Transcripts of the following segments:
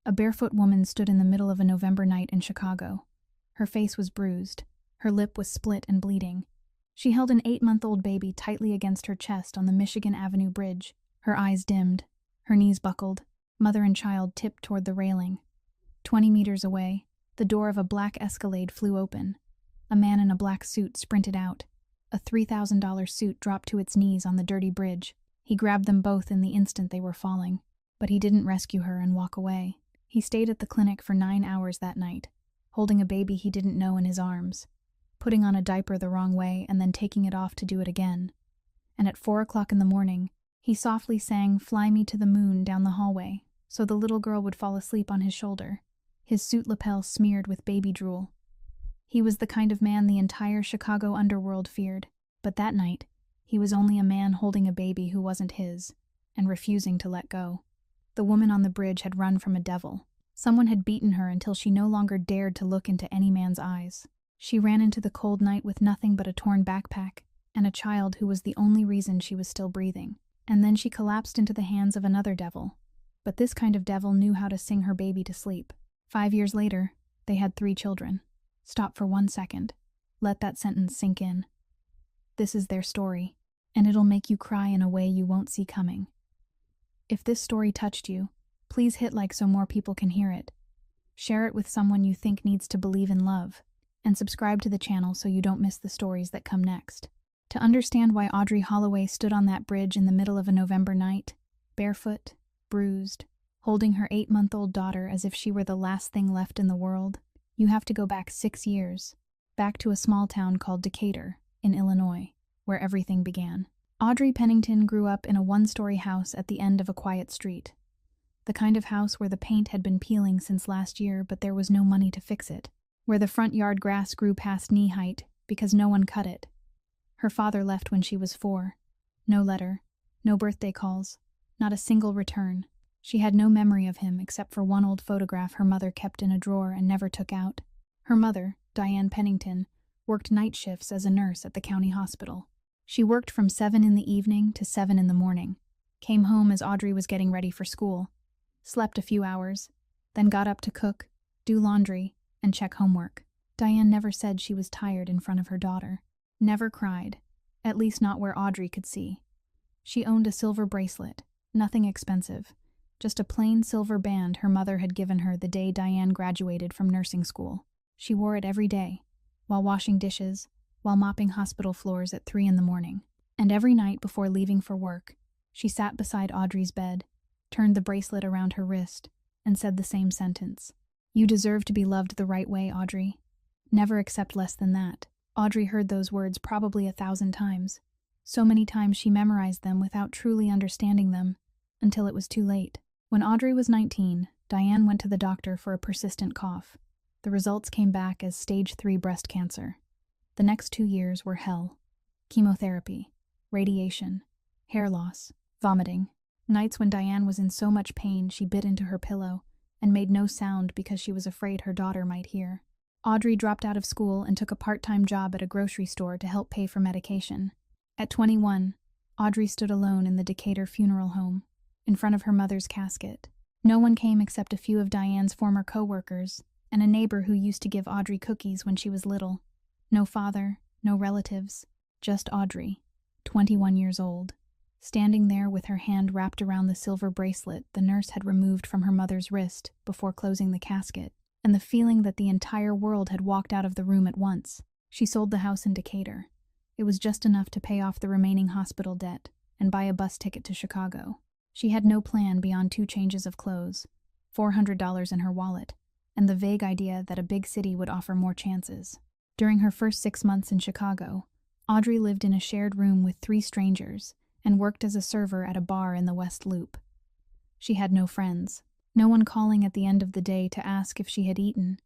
A barefoot woman stood in the middle of a November night in Chicago. Her face was bruised. Her lip was split and bleeding. She held an 8-month-old baby tightly against her chest on the Michigan Avenue Bridge. Her eyes dimmed. Her knees buckled. Mother and child tipped toward the railing. 20 meters away, the door of a black Escalade flew open. A man in a black suit sprinted out. A $3,000 suit dropped to its knees on the dirty bridge. He grabbed them both in the instant they were falling. But he didn't rescue her and walk away. He stayed at the clinic for 9 hours that night, holding a baby he didn't know in his arms, putting on a diaper the wrong way and then taking it off to do it again. And at 4 o'clock in the morning, he softly sang "Fly Me to the Moon" down the hallway, so the little girl would fall asleep on his shoulder, his suit lapel smeared with baby drool. He was the kind of man the entire Chicago underworld feared, but that night, he was only a man holding a baby who wasn't his, and refusing to let go. The woman on the bridge had run from a devil. Someone had beaten her until she no longer dared to look into any man's eyes. She ran into the cold night with nothing but a torn backpack, and a child who was the only reason she was still breathing. And then she collapsed into the hands of another devil. But this kind of devil knew how to sing her baby to sleep. 5 years later, they had 3 children. Stop for 1 second. Let that sentence sink in. This is their story, and it'll make you cry in a way you won't see coming. If this story touched you, please hit like so more people can hear it. Share it with someone you think needs to believe in love, and subscribe to the channel so you don't miss the stories that come next. To understand why Audrey Holloway stood on that bridge in the middle of a November night, barefoot, bruised, holding her 8-month-old daughter as if she were the last thing left in the world, you have to go back 6 years, back to a small town called Decatur, in Illinois, where everything began. Audrey Pennington grew up in a 1-story house at the end of a quiet street. The kind of house where the paint had been peeling since last year, but there was no money to fix it. Where the front yard grass grew past knee height because no one cut it. Her father left when she was 4. No letter, no birthday calls, not a single return. She had no memory of him except for one old photograph her mother kept in a drawer and never took out. Her mother, Diane Pennington, worked night shifts as a nurse at the county hospital. She worked from 7 in the evening to 7 in the morning, came home as Audrey was getting ready for school, slept a few hours, then got up to cook, do laundry, and check homework. Diane never said she was tired in front of her daughter. Never cried, at least not where Audrey could see. She owned a silver bracelet, nothing expensive, just a plain silver band her mother had given her the day Diane graduated from nursing school. She wore it every day, while washing dishes, while mopping hospital floors at 3 in the morning. And every night before leaving for work, she sat beside Audrey's bed, turned the bracelet around her wrist, and said the same sentence. "You deserve to be loved the right way, Audrey. Never accept less than that." Audrey heard those words probably 1,000 times. So many times she memorized them without truly understanding them, until it was too late. When Audrey was 19, Diane went to the doctor for a persistent cough. The results came back as stage 3 breast cancer. The next 2 years were hell. Chemotherapy, radiation, hair loss, vomiting. Nights when Diane was in so much pain she bit into her pillow and made no sound because she was afraid her daughter might hear. Audrey dropped out of school and took a part-time job at a grocery store to help pay for medication. At 21, Audrey stood alone in the Decatur funeral home, in front of her mother's casket. No one came except a few of Diane's former co-workers and a neighbor who used to give Audrey cookies when she was little. No father, no relatives, just Audrey, 21 years old, standing there with her hand wrapped around the silver bracelet the nurse had removed from her mother's wrist before closing the casket, and the feeling that the entire world had walked out of the room at once. She sold the house in Decatur. It was just enough to pay off the remaining hospital debt and buy a bus ticket to Chicago. She had no plan beyond 2 changes of clothes, $400 in her wallet, and the vague idea that a big city would offer more chances. During her first 6 months in Chicago, Audrey lived in a shared room with 3 strangers and worked as a server at a bar in the West Loop. She had no friends, no one calling at the end of the day to ask if she had eaten,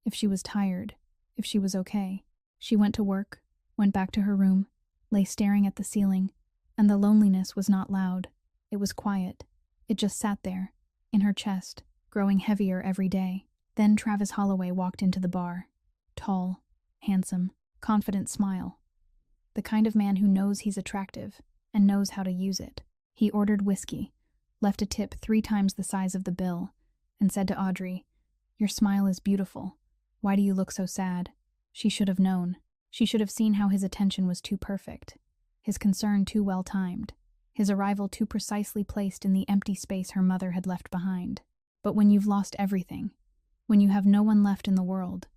if she was tired, if she was okay. She went to work, went back to her room, lay staring at the ceiling, and the loneliness was not loud. It was quiet. It just sat there, in her chest, growing heavier every day. Then Travis Holloway walked into the bar. Tall, handsome, confident smile. The kind of man who knows he's attractive and knows how to use it. He ordered whiskey, left a tip 3 times the size of the bill, and said to Audrey, "Your smile is beautiful. Why do you look so sad?" She should have known. She should have seen how his attention was too perfect, his concern too well timed, his arrival too precisely placed in the empty space her mother had left behind. But when you've lost everything, when you have no one left in the world,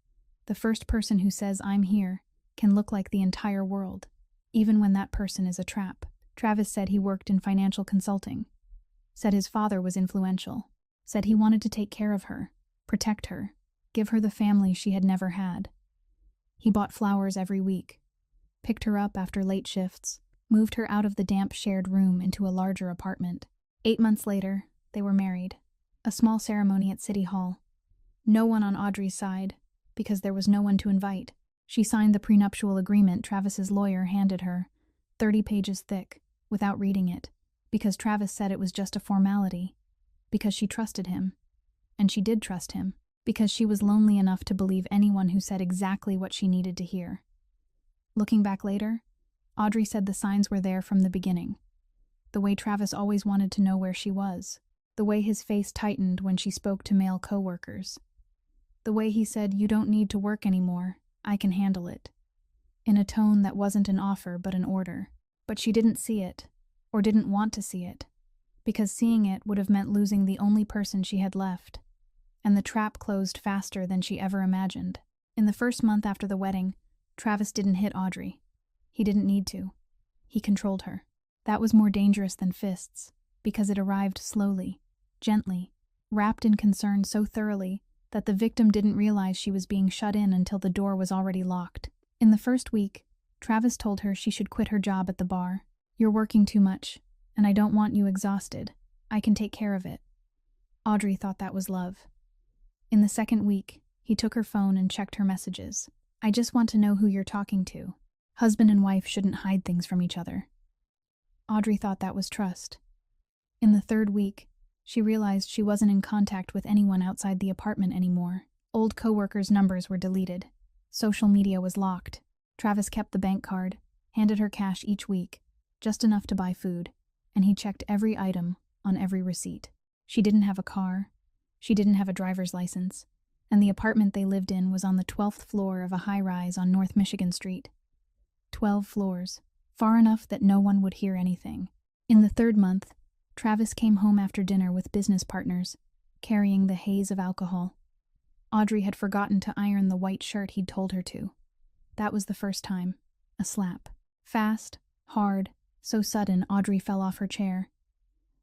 the first person who says, "I'm here," can look like the entire world, even when that person is a trap. Travis said he worked in financial consulting, said his father was influential, said he wanted to take care of her, protect her, give her the family she had never had. He bought flowers every week, picked her up after late shifts, moved her out of the damp shared room into a larger apartment. 8 months later, they were married. A small ceremony at City Hall. No one on Audrey's side, because there was no one to invite. She signed the prenuptial agreement Travis's lawyer handed her, 30 pages thick, without reading it, because Travis said it was just a formality, because she trusted him. And she did trust him, because she was lonely enough to believe anyone who said exactly what she needed to hear. Looking back later, Audrey said the signs were there from the beginning. The way Travis always wanted to know where she was. The way his face tightened when she spoke to male coworkers. The way he said, "You don't need to work anymore, I can handle it," in a tone that wasn't an offer but an order. But she didn't see it, or didn't want to see it, because seeing it would have meant losing the only person she had left. And the trap closed faster than she ever imagined. In the first month after the wedding, Travis didn't hit Audrey. He didn't need to. He controlled her. That was more dangerous than fists, because it arrived slowly, gently, wrapped in concern so thoroughly that the victim didn't realize she was being shut in until the door was already locked. In the first week, Travis told her she should quit her job at the bar. "You're working too much, and I don't want you exhausted. I can take care of it." Audrey thought that was love. In the second week, he took her phone and checked her messages. "I just want to know who you're talking to. Husband and wife shouldn't hide things from each other." Audrey thought that was trust. In the third week, she realized she wasn't in contact with anyone outside the apartment anymore. Old coworkers' numbers were deleted. Social media was locked. Travis kept the bank card, handed her cash each week, just enough to buy food, and he checked every item on every receipt. She didn't have a car. She didn't have a driver's license, and the apartment they lived in was on the 12th floor of a high-rise on North Michigan Street. 12 floors, far enough that no one would hear anything. In the third month, Travis came home after dinner with business partners, carrying the haze of alcohol. Audrey had forgotten to iron the white shirt he'd told her to. That was the first time. A slap. Fast, hard, so sudden Audrey fell off her chair.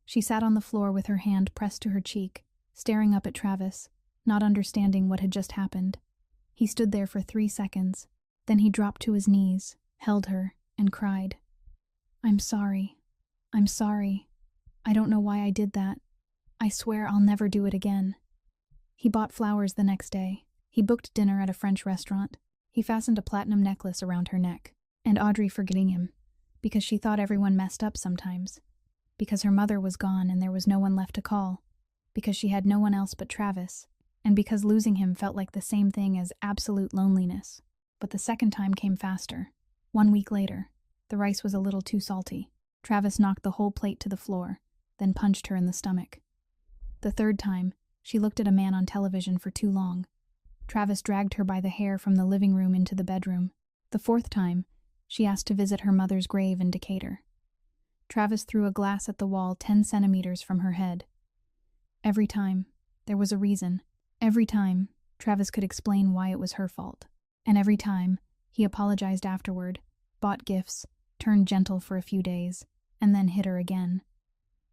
She sat on the floor with her hand pressed to her cheek, staring up at Travis, not understanding what had just happened. He stood there for 3 seconds. Then he dropped to his knees, held her, and cried, "I'm sorry. I'm sorry. I don't know why I did that. I swear I'll never do it again." He bought flowers the next day. He booked dinner at a French restaurant. He fastened a platinum necklace around her neck. And Audrey forgetting him, because she thought everyone messed up sometimes. Because her mother was gone and there was no one left to call. Because she had no one else but Travis. And because losing him felt like the same thing as absolute loneliness. But the second time came faster. 1 week later, the rice was a little too salty. Travis knocked the whole plate to the floor, then punched her in the stomach. The third time, she looked at a man on television for too long. Travis dragged her by the hair from the living room into the bedroom. The fourth time, she asked to visit her mother's grave in Decatur. Travis threw a glass at the wall 10 centimeters from her head. Every time, there was a reason. Every time, Travis could explain why it was her fault. And every time, he apologized afterward, bought gifts, turned gentle for a few days, and then hit her again.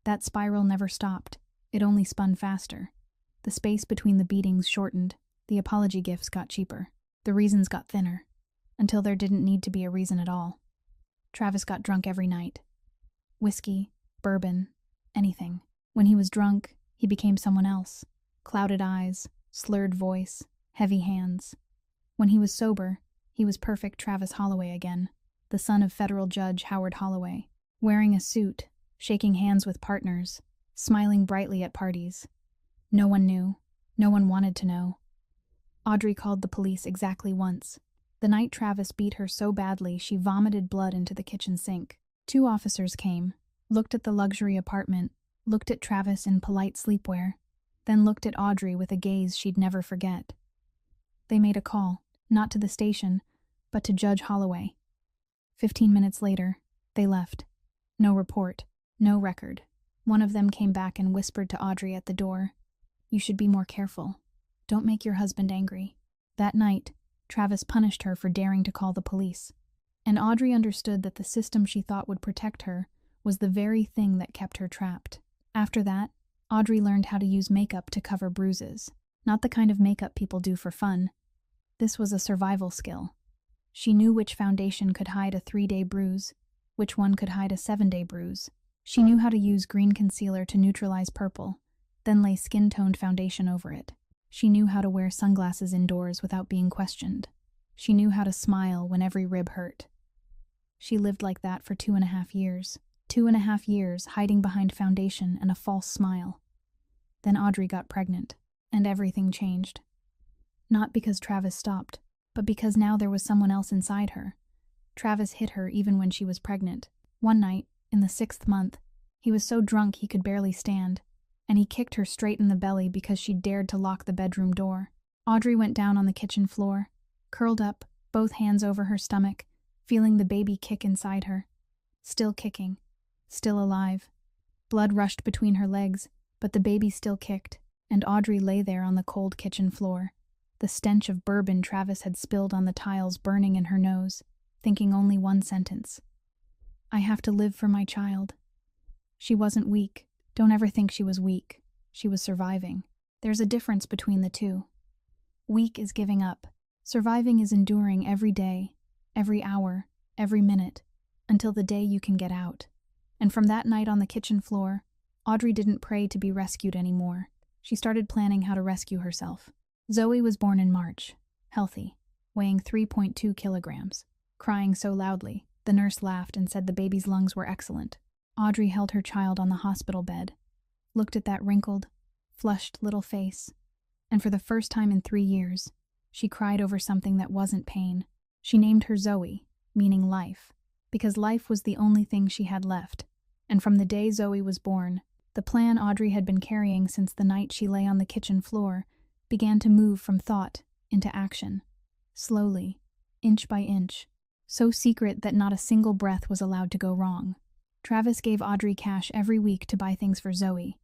That spiral never stopped. It only spun faster. The space between the beatings shortened. The apology gifts got cheaper. The reasons got thinner. Until there didn't need to be a reason at all. Travis got drunk every night. Whiskey, bourbon, anything. When he was drunk, he became someone else. Clouded eyes, slurred voice, heavy hands. When he was sober, he was perfect Travis Holloway again, the son of federal judge Howard Holloway, wearing a suit, shaking hands with partners, smiling brightly at parties. No one knew. No one wanted to know. Audrey called the police exactly once. The night Travis beat her so badly she vomited blood into the kitchen sink. 2 officers came, looked at the luxury apartment, looked at Travis in polite sleepwear, then looked at Audrey with a gaze she'd never forget. They made a call, not to the station, but to Judge Holloway. 15 minutes later, they left. No report, no record. One of them came back and whispered to Audrey at the door, "You should be more careful. Don't make your husband angry." That night, Travis punished her for daring to call the police. And Audrey understood that the system she thought would protect her was the very thing that kept her trapped. After that, Audrey learned how to use makeup to cover bruises. Not the kind of makeup people do for fun. This was a survival skill. She knew which foundation could hide a 3-day bruise, which one could hide a 7-day bruise. She knew how to use green concealer to neutralize purple, then lay skin-toned foundation over it. She knew how to wear sunglasses indoors without being questioned. She knew how to smile when every rib hurt. She lived like that for 2.5 years. 2.5 years hiding behind foundation and a false smile. Then Audrey got pregnant, and everything changed. Not because Travis stopped, but because now there was someone else inside her. Travis hit her even when she was pregnant. One night, in the 6th month, he was so drunk he could barely stand, and he kicked her straight in the belly because she dared to lock the bedroom door. Audrey went down on the kitchen floor, curled up, both hands over her stomach, feeling the baby kick inside her. Still kicking, still alive. Blood rushed between her legs, but the baby still kicked, and Audrey lay there on the cold kitchen floor, the stench of bourbon Travis had spilled on the tiles burning in her nose, thinking only one sentence: "I have to live for my child." She wasn't weak. Don't ever think she was weak. She was surviving. There's a difference between the two. Weak is giving up. Surviving is enduring every day, every hour, every minute, until the day you can get out. And from that night on the kitchen floor, Audrey didn't pray to be rescued anymore. She started planning how to rescue herself. Zoe was born in March, healthy, weighing 3.2 kilograms, crying so loudly, the nurse laughed and said the baby's lungs were excellent. Audrey held her child on the hospital bed, looked at that wrinkled, flushed little face, and for the first time in 3 years, she cried over something that wasn't pain. She named her Zoe, meaning life, because life was the only thing she had left. And from the day Zoe was born, the plan Audrey had been carrying since the night she lay on the kitchen floor began to move from thought into action, slowly, inch by inch, so secret that not a single breath was allowed to go wrong. Travis gave Audrey cash every week to buy things for Zoe: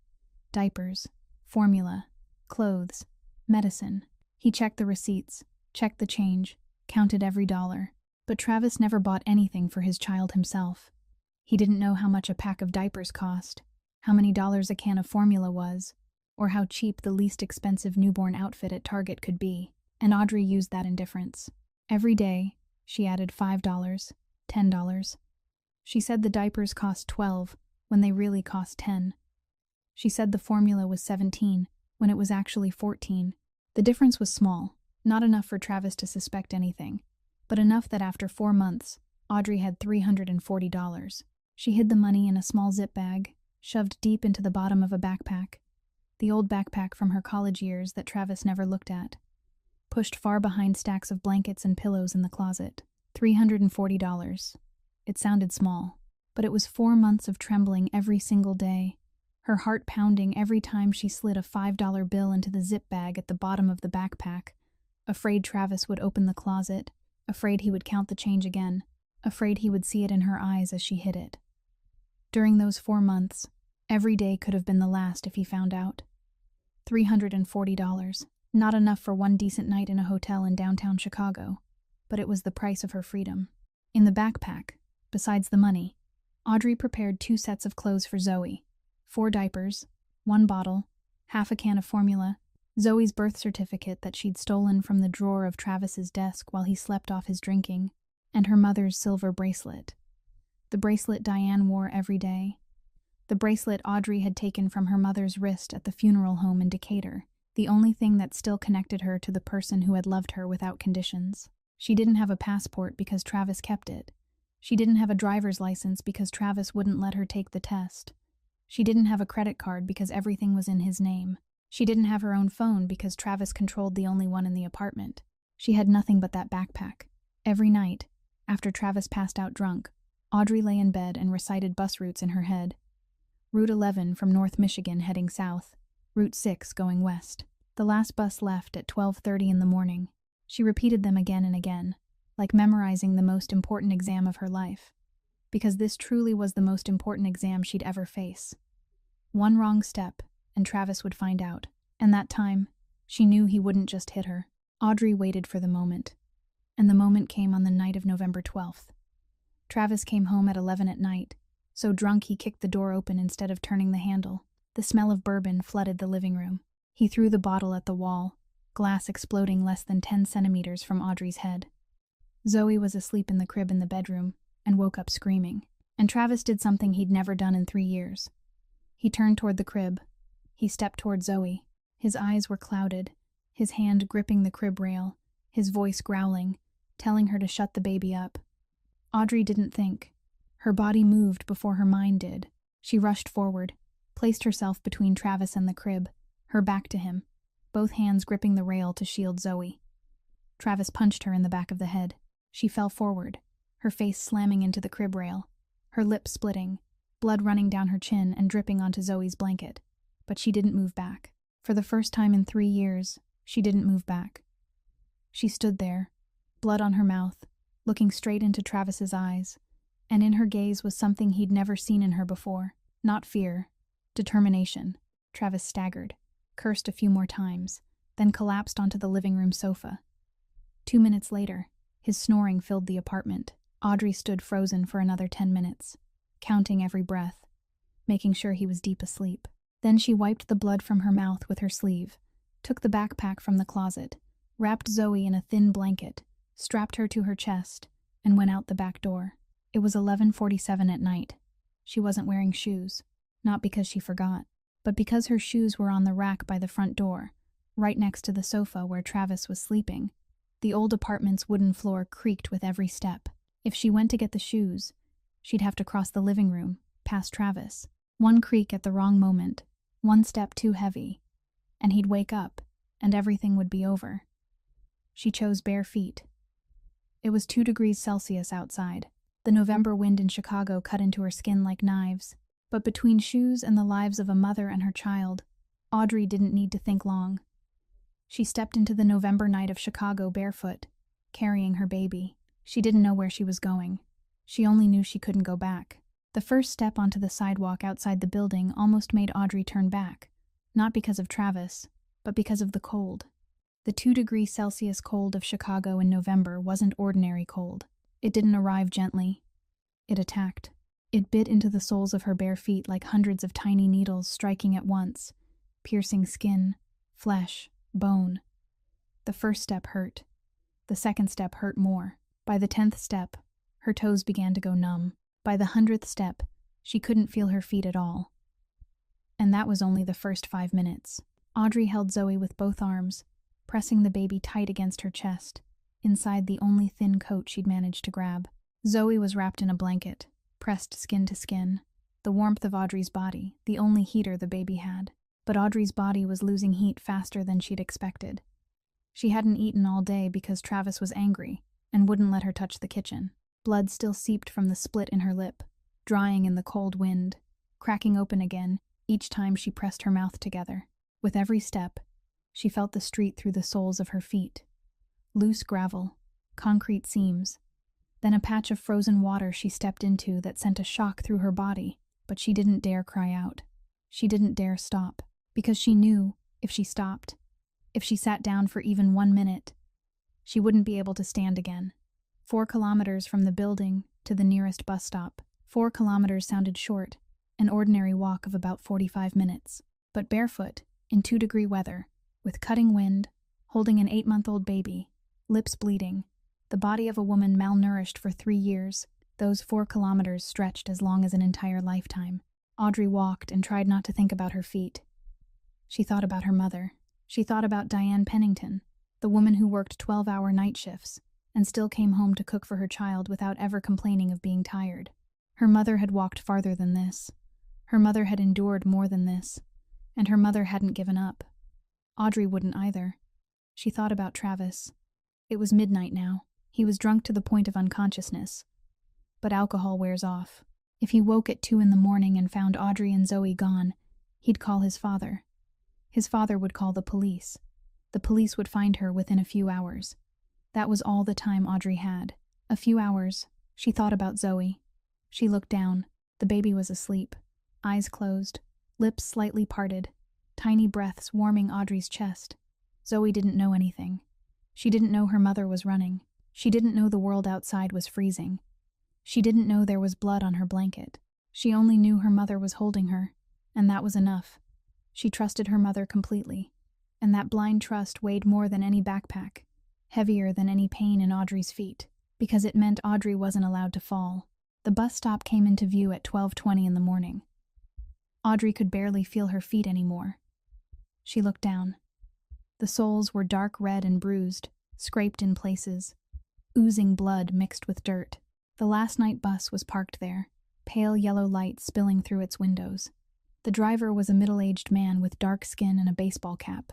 diapers, formula, clothes, medicine. He checked the receipts, checked the change, counted every dollar. But Travis never bought anything for his child himself. He didn't know how much a pack of diapers cost, how many dollars a can of formula was, or how cheap the least expensive newborn outfit at Target could be. And Audrey used that indifference. Every day, she added $5, $10. She said the diapers cost $12 when they really cost $10. She said the formula was $17 when it was actually $14. The difference was small, not enough for Travis to suspect anything, but enough that after 4 months, Audrey had $340. She hid the money in a small zip bag, shoved deep into the bottom of a backpack, the old backpack from her college years that Travis never looked at, pushed far behind stacks of blankets and pillows in the closet. $340. It sounded small, but it was 4 months of trembling every single day, her heart pounding every time she slid a $5 bill into the zip bag at the bottom of the backpack, afraid Travis would open the closet, afraid he would count the change again, afraid he would see it in her eyes as she hid it. During those 4 months, every day could have been the last if he found out. $340, not enough for one decent night in a hotel in downtown Chicago, but it was the price of her freedom. In the backpack, besides the money, Audrey prepared 2 sets of clothes for Zoe: 4 diapers, 1 bottle, half a can of formula, Zoe's birth certificate that she'd stolen from the drawer of Travis's desk while he slept off his drinking, and her mother's silver bracelet. The bracelet Diane wore every day. The bracelet Audrey had taken from her mother's wrist at the funeral home in Decatur, the only thing that still connected her to the person who had loved her without conditions. She didn't have a passport because Travis kept it. She didn't have a driver's license because Travis wouldn't let her take the test. She didn't have a credit card because everything was in his name. She didn't have her own phone because Travis controlled the only one in the apartment. She had nothing but that backpack. Every night, after Travis passed out drunk, Audrey lay in bed and recited bus routes in her head. Route 11 from North Michigan heading south, Route 6 going west. The last bus left at 12:30 in the morning. She repeated them again and again, like memorizing the most important exam of her life. Because this truly was the most important exam she'd ever face. One wrong step, and Travis would find out. And that time, she knew he wouldn't just hit her. Audrey waited for the moment. And the moment came on the night of November 12th. Travis came home at 11 at night, so drunk he kicked the door open instead of turning the handle. The smell of bourbon flooded the living room. He threw the bottle at the wall, glass exploding less than 10 centimeters from Audrey's head. Zoe was asleep in the crib in the bedroom and woke up screaming. And Travis did something he'd never done in 3 years. He turned toward the crib. He stepped toward Zoe. His eyes were clouded, his hand gripping the crib rail, his voice growling, telling her to shut the baby up. Audrey didn't think. Her body moved before her mind did. She rushed forward, placed herself between Travis and the crib, her back to him, both hands gripping the rail to shield Zoe. Travis punched her in the back of the head. She fell forward, her face slamming into the crib rail, her lips splitting, blood running down her chin and dripping onto Zoe's blanket. But she didn't move back. For the first time in 3 years, she didn't move back. She stood there, blood on her mouth, looking straight into Travis's eyes, and in her gaze was something he'd never seen in her before. Not fear, determination. Travis staggered, cursed a few more times, then collapsed onto the living room sofa. 2 minutes later, his snoring filled the apartment. Audrey stood frozen for another 10 minutes, counting every breath, making sure he was deep asleep. Then she wiped the blood from her mouth with her sleeve, took the backpack from the closet, wrapped Zoe in a thin blanket, strapped her to her chest, and went out the back door. It was 11:47 at night. She wasn't wearing shoes, not because she forgot, but because her shoes were on the rack by the front door, right next to the sofa where Travis was sleeping. The old apartment's wooden floor creaked with every step. If she went to get the shoes, she'd have to cross the living room, past Travis. One creak at the wrong moment, one step too heavy, and he'd wake up, and everything would be over. She chose bare feet. It was 2 degrees Celsius outside. The November wind in Chicago cut into her skin like knives. But between shoes and the lives of a mother and her child, Audrey didn't need to think long. She stepped into the November night of Chicago barefoot, carrying her baby. She didn't know where she was going. She only knew she couldn't go back. The first step onto the sidewalk outside the building almost made Audrey turn back, not because of Travis, but because of the cold. The 2 degrees Celsius cold of Chicago in November wasn't ordinary cold. It didn't arrive gently. It attacked. It bit into the soles of her bare feet like hundreds of tiny needles striking at once, piercing skin, flesh, bone. The first step hurt. The second step hurt more. By the 10th step, her toes began to go numb. By the 100th step, she couldn't feel her feet at all. And that was only the first 5 minutes. Audrey held Zoe with both arms, pressing the baby tight against her chest, inside the only thin coat she'd managed to grab. Zoe was wrapped in a blanket, pressed skin to skin, the warmth of Audrey's body, the only heater the baby had. But Audrey's body was losing heat faster than she'd expected. She hadn't eaten all day because Travis was angry and wouldn't let her touch the kitchen. Blood still seeped from the split in her lip, drying in the cold wind, cracking open again each time she pressed her mouth together. With every step, she felt the street through the soles of her feet. Loose gravel, concrete seams, then a patch of frozen water she stepped into that sent a shock through her body, but she didn't dare cry out. She didn't dare stop, because she knew if she stopped, if she sat down for even 1 minute, she wouldn't be able to stand again. 4 kilometers from the building to the nearest bus stop. 4 kilometers sounded short, an ordinary walk of about 45 minutes. But barefoot, in 2-degree weather, with cutting wind, holding an 8-month-old baby, lips bleeding, the body of a woman malnourished for 3 years, those 4 kilometers stretched as long as an entire lifetime. Audrey walked and tried not to think about her feet. She thought about her mother. She thought about Diane Pennington, the woman who worked 12-hour night shifts, and still came home to cook for her child without ever complaining of being tired. Her mother had walked farther than this. Her mother had endured more than this. And her mother hadn't given up. Audrey wouldn't either. She thought about Travis. It was midnight now. He was drunk to the point of unconsciousness. But alcohol wears off. If he woke at 2 in the morning and found Audrey and Zoe gone, he'd call his father. His father would call the police. The police would find her within a few hours. That was all the time Audrey had. A few hours. She thought about Zoe. She looked down. The baby was asleep. Eyes closed. Lips slightly parted. Tiny breaths warming Audrey's chest. Zoe didn't know anything. She didn't know her mother was running. She didn't know the world outside was freezing. She didn't know there was blood on her blanket. She only knew her mother was holding her, and that was enough. She trusted her mother completely, and that blind trust weighed more than any backpack, heavier than any pain in Audrey's feet, because it meant Audrey wasn't allowed to fall. The bus stop came into view at 12:20 in the morning. Audrey could barely feel her feet anymore. She looked down. The soles were dark red and bruised, scraped in places, oozing blood mixed with dirt. The last night bus was parked there, pale yellow light spilling through its windows. The driver was a middle-aged man with dark skin and a baseball cap.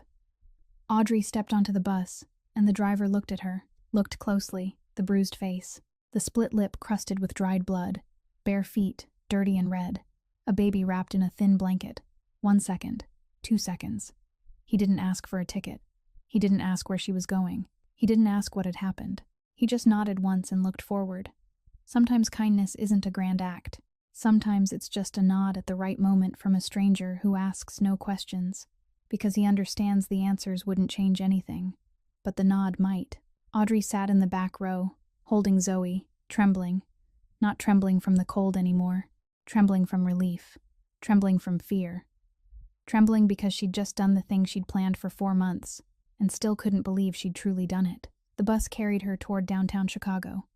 Audrey stepped onto the bus, and the driver looked at her, looked closely, the bruised face, the split lip crusted with dried blood, bare feet, dirty and red, a baby wrapped in a thin blanket. 1 second, 2 seconds. He didn't ask for a ticket. He didn't ask where she was going. He didn't ask what had happened. He just nodded once and looked forward. Sometimes kindness isn't a grand act. Sometimes it's just a nod at the right moment from a stranger who asks no questions, because he understands the answers wouldn't change anything, but the nod might. Audrey sat in the back row, holding Zoe, trembling. Not trembling from the cold anymore, trembling from relief, trembling from fear. Trembling because she'd just done the thing she'd planned for 4 months, and still couldn't believe she'd truly done it. The bus carried her toward downtown Chicago.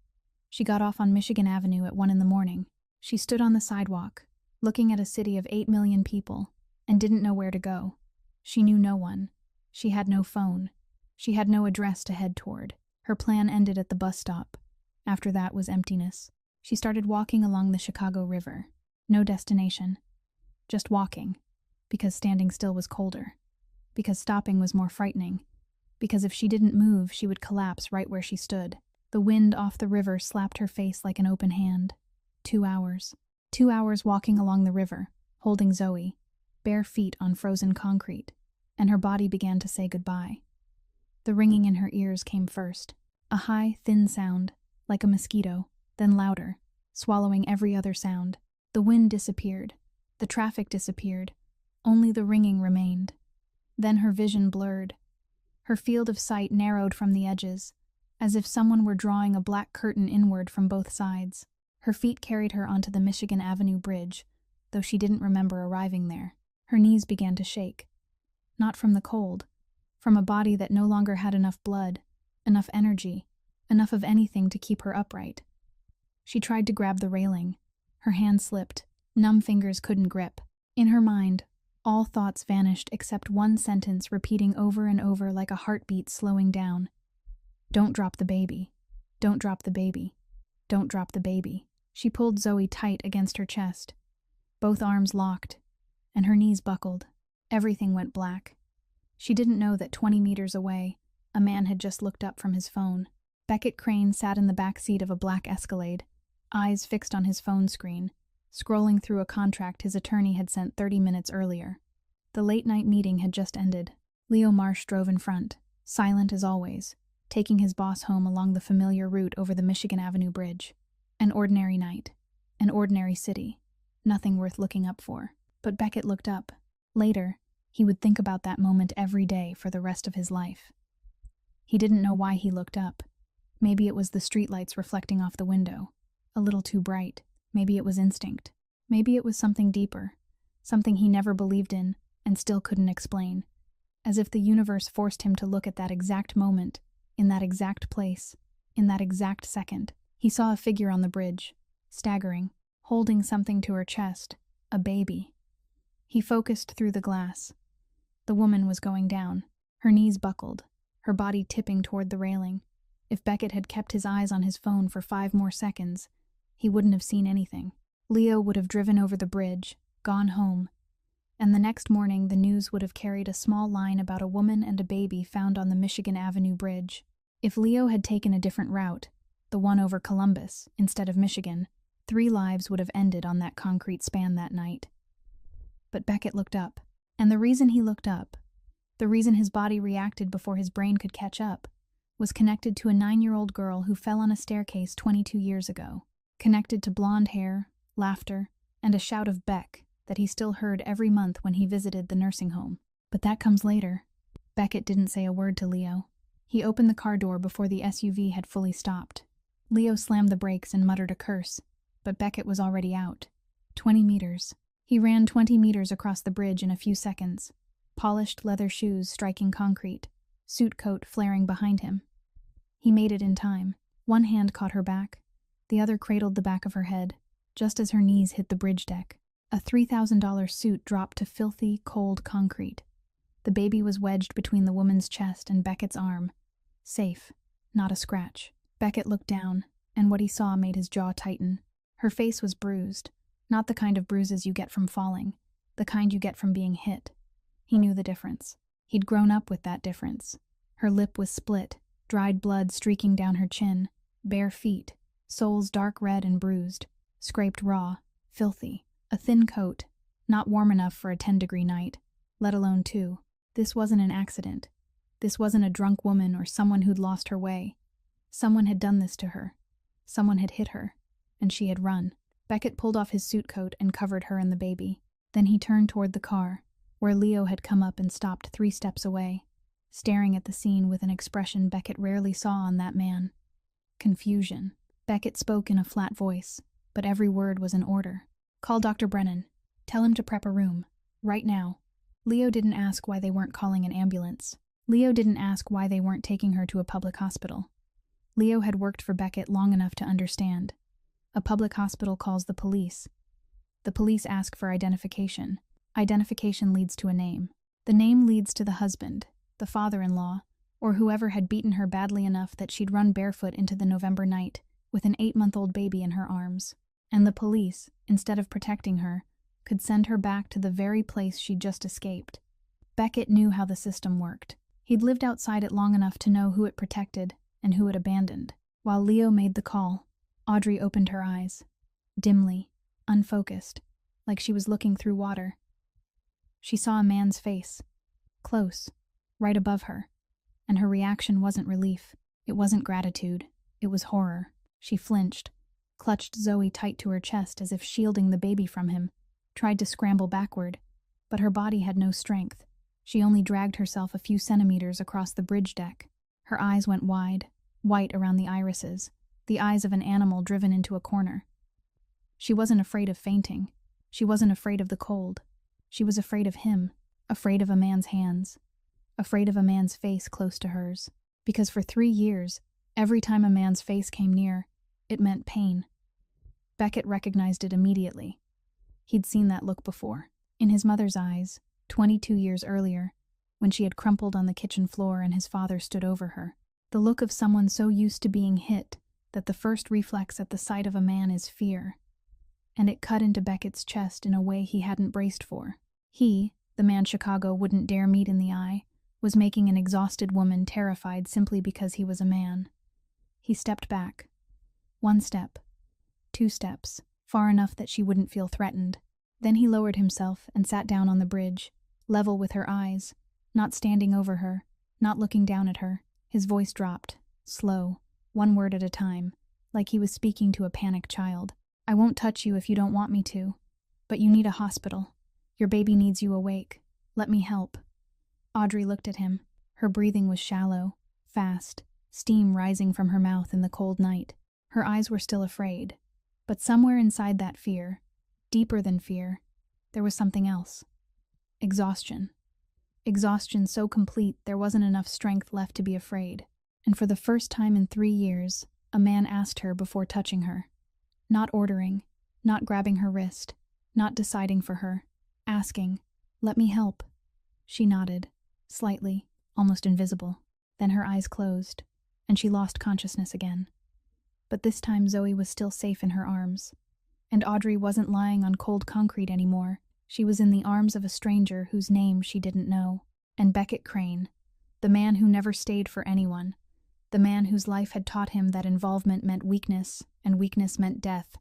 She got off on Michigan Avenue at 1 in the morning. She stood on the sidewalk, looking at a city of 8 million people, and didn't know where to go. She knew no one. She had no phone. She had no address to head toward. Her plan ended at the bus stop. After that was emptiness. She started walking along the Chicago River. No destination. Just walking. Because standing still was colder. Because stopping was more frightening. Because if she didn't move, she would collapse right where she stood. The wind off the river slapped her face like an open hand. 2 hours. 2 hours walking along the river, holding Zoe, bare feet on frozen concrete, and her body began to say goodbye. The ringing in her ears came first. A high, thin sound, like a mosquito, then louder, swallowing every other sound. The wind disappeared. The traffic disappeared. Only the ringing remained. Then her vision blurred. Her field of sight narrowed from the edges, as if someone were drawing a black curtain inward from both sides. Her feet carried her onto the Michigan Avenue Bridge, though she didn't remember arriving there. Her knees began to shake. Not from the cold, from a body that no longer had enough blood, enough energy, enough of anything to keep her upright. She tried to grab the railing. Her hand slipped. Numb fingers couldn't grip. In her mind, all thoughts vanished except one sentence repeating over and over like a heartbeat slowing down. Don't drop the baby. Don't drop the baby. Don't drop the baby. She pulled Zoe tight against her chest. Both arms locked, and her knees buckled. Everything went black. She didn't know that 20 meters away, a man had just looked up from his phone. Beckett Crane sat in the back seat of a black Escalade, eyes fixed on his phone screen, scrolling through a contract his attorney had sent 30 minutes earlier. The late-night meeting had just ended. Leo Marsh drove in front, silent as always, taking his boss home along the familiar route over the Michigan Avenue Bridge. An ordinary night. An ordinary city. Nothing worth looking up for. But Beckett looked up. Later, he would think about that moment every day for the rest of his life. He didn't know why he looked up. Maybe it was the streetlights reflecting off the window. A little too bright. Maybe it was instinct. Maybe it was something deeper. Something he never believed in and still couldn't explain. As if the universe forced him to look at that exact moment, in that exact place, in that exact second. He saw a figure on the bridge, staggering, holding something to her chest, a baby. He focused through the glass. The woman was going down, her knees buckled, her body tipping toward the railing. If Beckett had kept his eyes on his phone for 5 more seconds, he wouldn't have seen anything. Leo would have driven over the bridge, gone home, and the next morning the news would have carried a small line about a woman and a baby found on the Michigan Avenue Bridge. If Leo had taken a different route, the one over Columbus, instead of Michigan, 3 lives would have ended on that concrete span that night. But Beckett looked up, and the reason he looked up, The reason his body reacted before his brain could catch up was connected to a 9-year-old girl who fell on a staircase 22 years ago, connected to blonde hair, laughter, and a shout of Beck that he still heard every month when he visited the nursing home. But that comes later. Beckett didn't say a word to Leo. He opened the car door before the SUV had fully stopped. Leo slammed the brakes and muttered a curse, but Beckett was already out. 20 meters. He ran 20 meters across the bridge in a few seconds, polished leather shoes striking concrete, suit coat flaring behind him. He made it in time. One hand caught her back, the other cradled the back of her head, just as her knees hit the bridge deck. A $3,000 suit dropped to filthy, cold concrete. The baby was wedged between the woman's chest and Beckett's arm. Safe, not a scratch. Beckett looked down, and what he saw made his jaw tighten. Her face was bruised, not the kind of bruises you get from falling, the kind you get from being hit. He knew the difference. He'd grown up with that difference. Her lip was split, dried blood streaking down her chin, bare feet, soles dark red and bruised, scraped raw, filthy, a thin coat, not warm enough for a 10-degree night, let alone 2. This wasn't an accident. This wasn't a drunk woman or someone who'd lost her way. Someone had done this to her. Someone had hit her, and she had run. Beckett pulled off his suit coat and covered her and the baby. Then he turned toward the car, where Leo had come up and stopped 3 steps away, staring at the scene with an expression Beckett rarely saw on that man. Confusion. Beckett spoke in a flat voice, but every word was an order. Call Dr. Brennan. Tell him to prep a room. Right now. Leo didn't ask why they weren't calling an ambulance. Leo didn't ask why they weren't taking her to a public hospital. Leo had worked for Beckett long enough to understand. A public hospital calls the police. The police ask for identification. Identification leads to a name. The name leads to the husband, the father-in-law, or whoever had beaten her badly enough that she'd run barefoot into the November night with an 8-month-old baby in her arms. And the police, instead of protecting her, could send her back to the very place she'd just escaped. Beckett knew how the system worked. He'd lived outside it long enough to know who it protected and who it abandoned. While Leo made the call, Audrey opened her eyes, dimly, unfocused, like she was looking through water. She saw a man's face, close, right above her, and her reaction wasn't relief. It wasn't gratitude. It was horror. She flinched, clutched Zoe tight to her chest as if shielding the baby from him, tried to scramble backward, but her body had no strength. She only dragged herself a few centimeters across the bridge deck. Her eyes went wide, white around the irises, the eyes of an animal driven into a corner. She wasn't afraid of fainting. She wasn't afraid of the cold. She was afraid of him, afraid of a man's hands, afraid of a man's face close to hers. Because for 3 years, every time a man's face came near, it meant pain. Beckett recognized it immediately. He'd seen that look before, in his mother's eyes, 22 years earlier, when she had crumpled on the kitchen floor and his father stood over her. The look of someone so used to being hit that the first reflex at the sight of a man is fear. And it cut into Beckett's chest in a way he hadn't braced for. He, the man Chicago wouldn't dare meet in the eye, was making an exhausted woman terrified simply because he was a man. He stepped back. 1 step. 2 steps, far enough that she wouldn't feel threatened. Then he lowered himself and sat down on the bridge, level with her eyes, not standing over her, not looking down at her. His voice dropped, slow, 1 word at a time, like he was speaking to a panicked child. I won't touch you if you don't want me to, but you need a hospital. Your baby needs you awake. Let me help. Audrey looked at him. Her breathing was shallow, fast, steam rising from her mouth in the cold night. Her eyes were still afraid, but somewhere inside that fear, deeper than fear, there was something else. Exhaustion. Exhaustion so complete there wasn't enough strength left to be afraid. And for the first time in 3 years, a man asked her before touching her. Not ordering, not grabbing her wrist, not deciding for her, asking, "Let me help." She nodded, slightly, almost invisible. Then her eyes closed, and she lost consciousness again. But this time Zoe was still safe in her arms. And Audrey wasn't lying on cold concrete anymore. She was in the arms of a stranger whose name she didn't know. And Beckett Crane, the man who never stayed for anyone, the man whose life had taught him that involvement meant weakness and weakness meant death,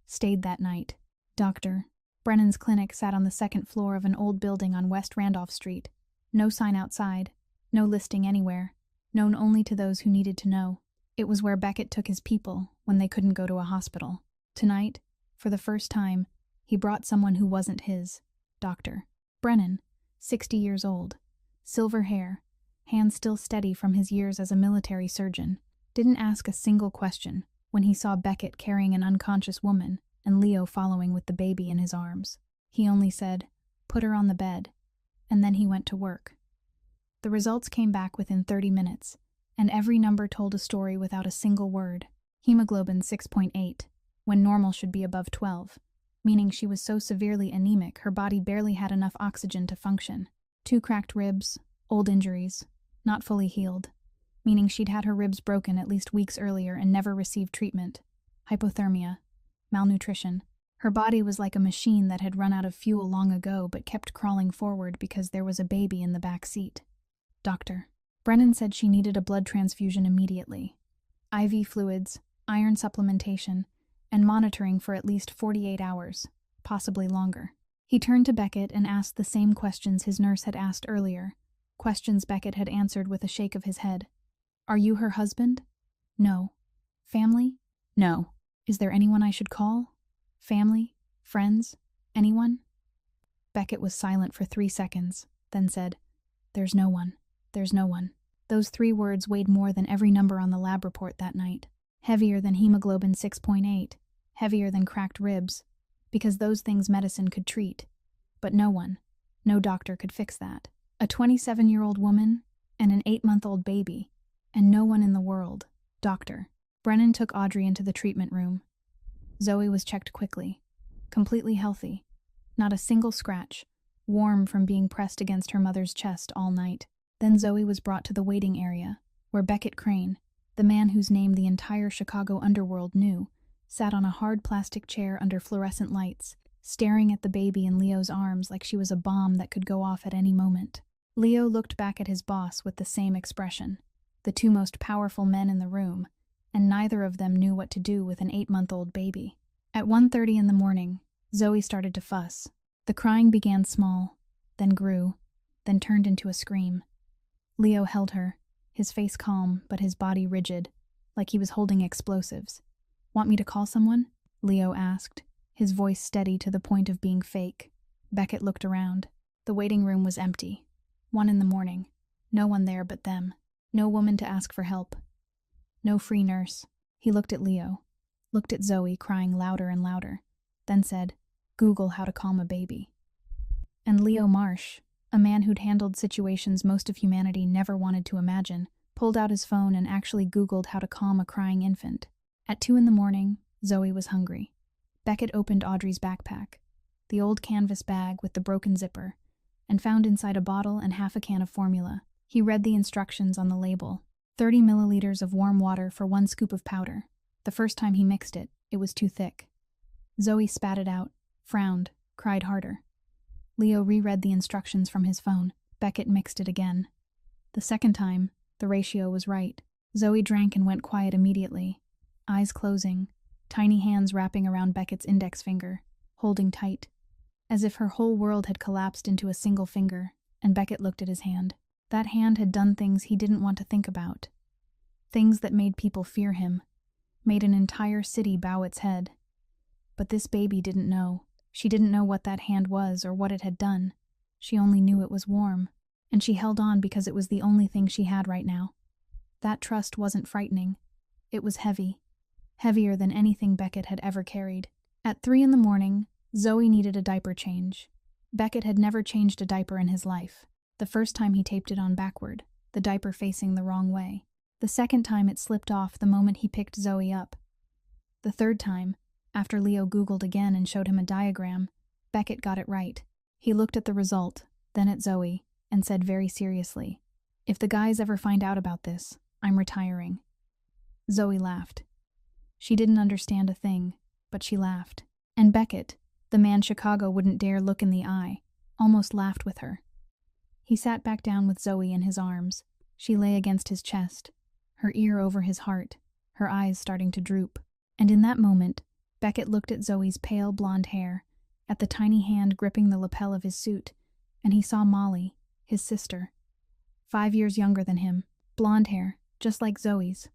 stayed that night. Dr. Brennan's clinic sat on the 2nd floor of an old building on West Randolph Street, No sign outside, no listing anywhere, known only to those who needed to know. It was where Beckett took his people when they couldn't go to a hospital. Tonight, for the first time, he brought someone who wasn't his. Dr. Brennan, 60 years old, silver hair, hands still steady from his years as a military surgeon, didn't ask a single question when he saw Beckett carrying an unconscious woman and Leo following with the baby in his arms. He only said, "Put her on the bed," and then he went to work. The results came back within 30 minutes, and every number told a story without a single word. Hemoglobin 6.8, when normal should be above 12, meaning she was so severely anemic her body barely had enough oxygen to function. 2 cracked ribs, old injuries, not fully healed, meaning she'd had her ribs broken at least weeks earlier and never received treatment. Hypothermia, malnutrition. Her body was like a machine that had run out of fuel long ago but kept crawling forward because there was a baby in the back seat. Dr. Brennan said she needed a blood transfusion immediately. IV fluids, iron supplementation, and monitoring for at least 48 hours, possibly longer. He turned to Beckett and asked the same questions his nurse had asked earlier, questions Beckett had answered with a shake of his head. "Are you her husband?" "No." "Family?" "No." "Is there anyone I should call?" "Family? Friends? Anyone?" Beckett was silent for 3 seconds, then said, "There's no one. There's no one." Those 3 words weighed more than every number on the lab report that night. Heavier than hemoglobin 6.8, heavier than cracked ribs, because those things medicine could treat. But no one, no doctor could fix that. A 27-year-old woman and an 8-month-old baby, and no one in the world. Dr. Brennan took Audrey into the treatment room. Zoe was checked quickly, completely healthy, not a single scratch, warm from being pressed against her mother's chest all night. Then Zoe was brought to the waiting area, where Beckett Crane, the man whose name the entire Chicago underworld knew, sat on a hard plastic chair under fluorescent lights, staring at the baby in Leo's arms like she was a bomb that could go off at any moment. Leo looked back at his boss with the same expression, the 2 most powerful men in the room, and neither of them knew what to do with an 8-month-old baby. At 1:30 in the morning, Zoe started to fuss. The crying began small, then grew, then turned into a scream. Leo held her, his face calm but his body rigid, like he was holding explosives. "Want me to call someone?" Leo asked, his voice steady to the point of being fake. Beckett looked around. The waiting room was empty. 1 in the morning. No one there but them. No woman to ask for help. No free nurse. He looked at Leo, looked at Zoe crying louder and louder, then said, "Google how to calm a baby." And Leo Marsh, a man who'd handled situations most of humanity never wanted to imagine, pulled out his phone and actually Googled how to calm a crying infant. At 2 in the morning, Zoe was hungry. Beckett opened Audrey's backpack, the old canvas bag with the broken zipper, and found inside a bottle and half a can of formula. He read the instructions on the label. 30 milliliters of warm water for 1 scoop of powder. The first time he mixed it, it was too thick. Zoe spat it out, frowned, cried harder. Leo reread the instructions from his phone. Beckett mixed it again. The second time, the ratio was right. Zoe drank and went quiet immediately, eyes closing, tiny hands wrapping around Beckett's index finger, holding tight, as if her whole world had collapsed into a single finger, and Beckett looked at his hand. That hand had done things he didn't want to think about. Things that made people fear him, made an entire city bow its head. But this baby didn't know. She didn't know what that hand was or what it had done. She only knew it was warm, and she held on because it was the only thing she had right now. That trust wasn't frightening. It was heavy, heavier than anything Beckett had ever carried. At 3 in the morning, Zoe needed a diaper change. Beckett had never changed a diaper in his life. The first time he taped it on backward, the diaper facing the wrong way. The second time it slipped off the moment he picked Zoe up. The third time, after Leo Googled again and showed him a diagram, Beckett got it right. He looked at the result, then at Zoe, and said very seriously, "If the guys ever find out about this, I'm retiring." Zoe laughed. She didn't understand a thing, but she laughed. And Beckett, the man Chicago wouldn't dare look in the eye, almost laughed with her. He sat back down with Zoe in his arms. She lay against his chest, her ear over his heart, her eyes starting to droop. And in that moment, Beckett looked at Zoe's pale blonde hair, at the tiny hand gripping the lapel of his suit, and he saw Molly, his sister. 5 years younger than him, blonde hair, just like Zoe's.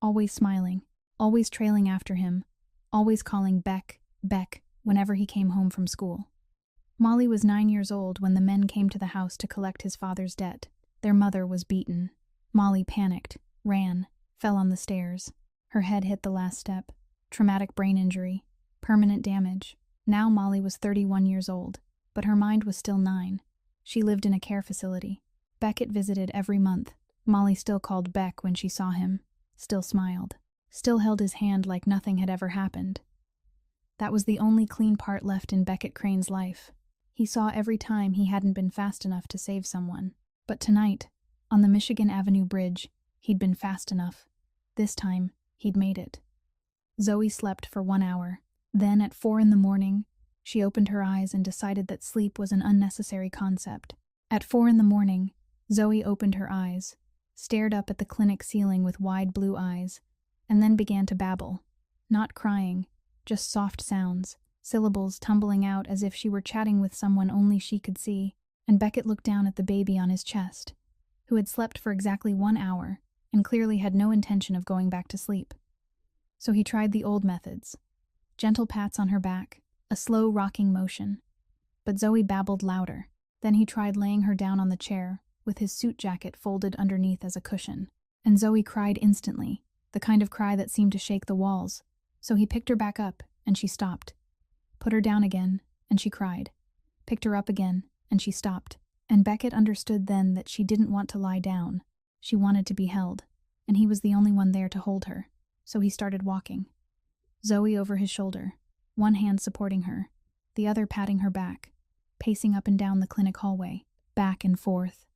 Always smiling, always trailing after him, always calling Beck, Beck, whenever he came home from school. Molly was 9 years old when the men came to the house to collect his father's debt. Their mother was beaten. Molly panicked, ran, fell on the stairs. Her head hit the last step. Traumatic brain injury. Permanent damage. Now Molly was 31 years old, but her mind was still 9. She lived in a care facility. Beckett visited every month. Molly still called Beck when she saw him, still smiled, still held his hand like nothing had ever happened. That was the only clean part left in Beckett Crane's life. He saw every time he hadn't been fast enough to save someone. But tonight, on the Michigan Avenue Bridge, he'd been fast enough. This time, he'd made it. Zoe slept for 1 hour. Then, at 4 in the morning, she opened her eyes and decided that sleep was an unnecessary concept. At 4 in the morning, Zoe opened her eyes, stared up at the clinic ceiling with wide blue eyes, and then began to babble. Not crying, just soft sounds, syllables tumbling out as if she were chatting with someone only she could see, and Beckett looked down at the baby on his chest, who had slept for exactly 1 hour and clearly had no intention of going back to sleep. So he tried the old methods. Gentle pats on her back, a slow rocking motion. But Zoe babbled louder. Then he tried laying her down on the chair, with his suit jacket folded underneath as a cushion. And Zoe cried instantly, the kind of cry that seemed to shake the walls. So he picked her back up, and she stopped. Put her down again, and she cried. Picked her up again, and she stopped. And Beckett understood then that she didn't want to lie down. She wanted to be held, and he was the only one there to hold her. So he started walking. Zoe over his shoulder, one hand supporting her, the other patting her back, pacing up and down the clinic hallway, back and forth,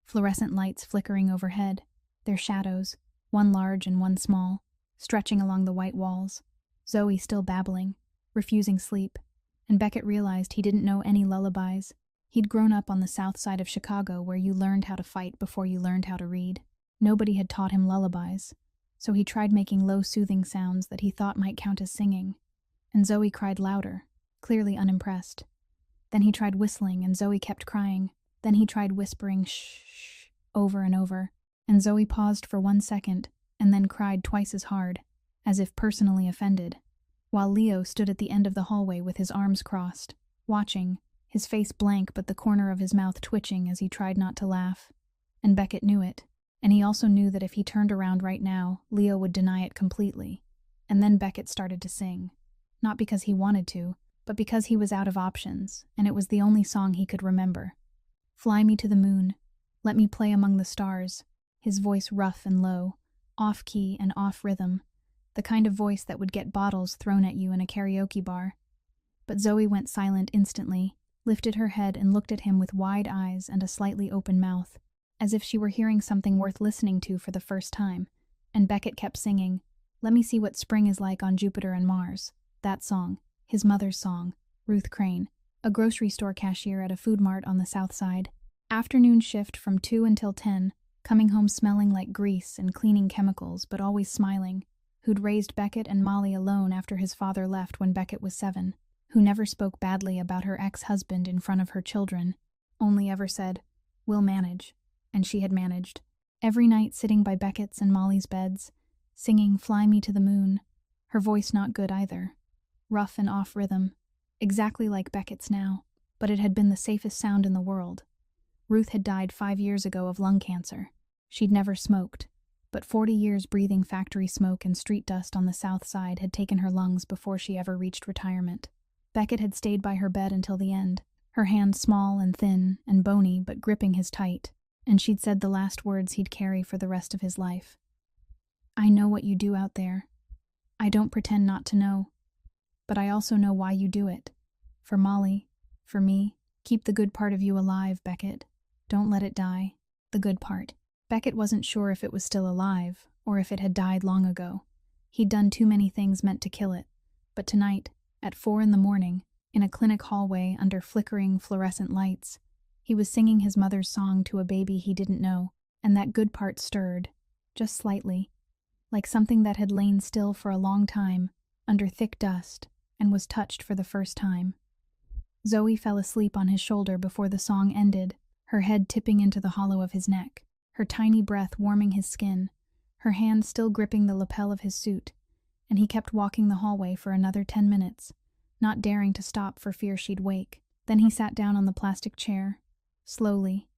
fluorescent lights flickering overhead, their shadows, one large and one small, stretching along the white walls. Zoe still babbling, refusing sleep, and Beckett realized he didn't know any lullabies. He'd grown up on the south side of Chicago where you learned how to fight before you learned how to read. Nobody had taught him lullabies, so he tried making low soothing sounds that he thought might count as singing, and Zoe cried louder, clearly unimpressed. Then he tried whistling, and Zoe kept crying. Then he tried whispering shh, shh, over and over, and Zoe paused for 1 second, and then cried twice as hard, as if personally offended, while Leo stood at the end of the hallway with his arms crossed, watching, his face blank but the corner of his mouth twitching as he tried not to laugh. And Beckett knew it, and he also knew that if he turned around right now, Leo would deny it completely. And then Beckett started to sing, not because he wanted to, but because he was out of options, and it was the only song he could remember. Fly me to the moon, let me play among the stars, his voice rough and low, off-key and off-rhythm, the kind of voice that would get bottles thrown at you in a karaoke bar. But Zoe went silent instantly, lifted her head and looked at him with wide eyes and a slightly open mouth, as if she were hearing something worth listening to for the first time, and Beckett kept singing, "Let me see what spring is like on Jupiter and Mars," that song, his mother's song, Ruth Crane, a grocery store cashier at a food mart on the south side. Afternoon shift from 2 until 10, coming home smelling like grease and cleaning chemicals but always smiling, who'd raised Beckett and Molly alone after his father left when Beckett was 7, who never spoke badly about her ex-husband in front of her children, only ever said, "We'll manage," and she had managed. Every night sitting by Beckett's and Molly's beds, singing "Fly Me to the Moon," her voice not good either, rough and off rhythm, exactly like Beckett's now, but it had been the safest sound in the world. Ruth had died 5 years ago of lung cancer. She'd never smoked, but 40 years breathing factory smoke and street dust on the south side had taken her lungs before she ever reached retirement. Beckett had stayed by her bed until the end, her hand small and thin and bony but gripping his tight, and she'd said the last words he'd carry for the rest of his life. "I know what you do out there. I don't pretend not to know. But I also know why you do it. For Molly, for me, keep the good part of you alive, Beckett. Don't let it die. The good part." Beckett wasn't sure if it was still alive, or if it had died long ago. He'd done too many things meant to kill it. But tonight, at 4 in the morning, in a clinic hallway under flickering fluorescent lights, he was singing his mother's song to a baby he didn't know, and that good part stirred, just slightly, like something that had lain still for a long time, under thick dust, and was touched for the first time. Zoe fell asleep on his shoulder before the song ended, her head tipping into the hollow of his neck, her tiny breath warming his skin, her hand still gripping the lapel of his suit, and he kept walking the hallway for another 10 minutes, not daring to stop for fear she'd wake. Then he sat down on the plastic chair, slowly,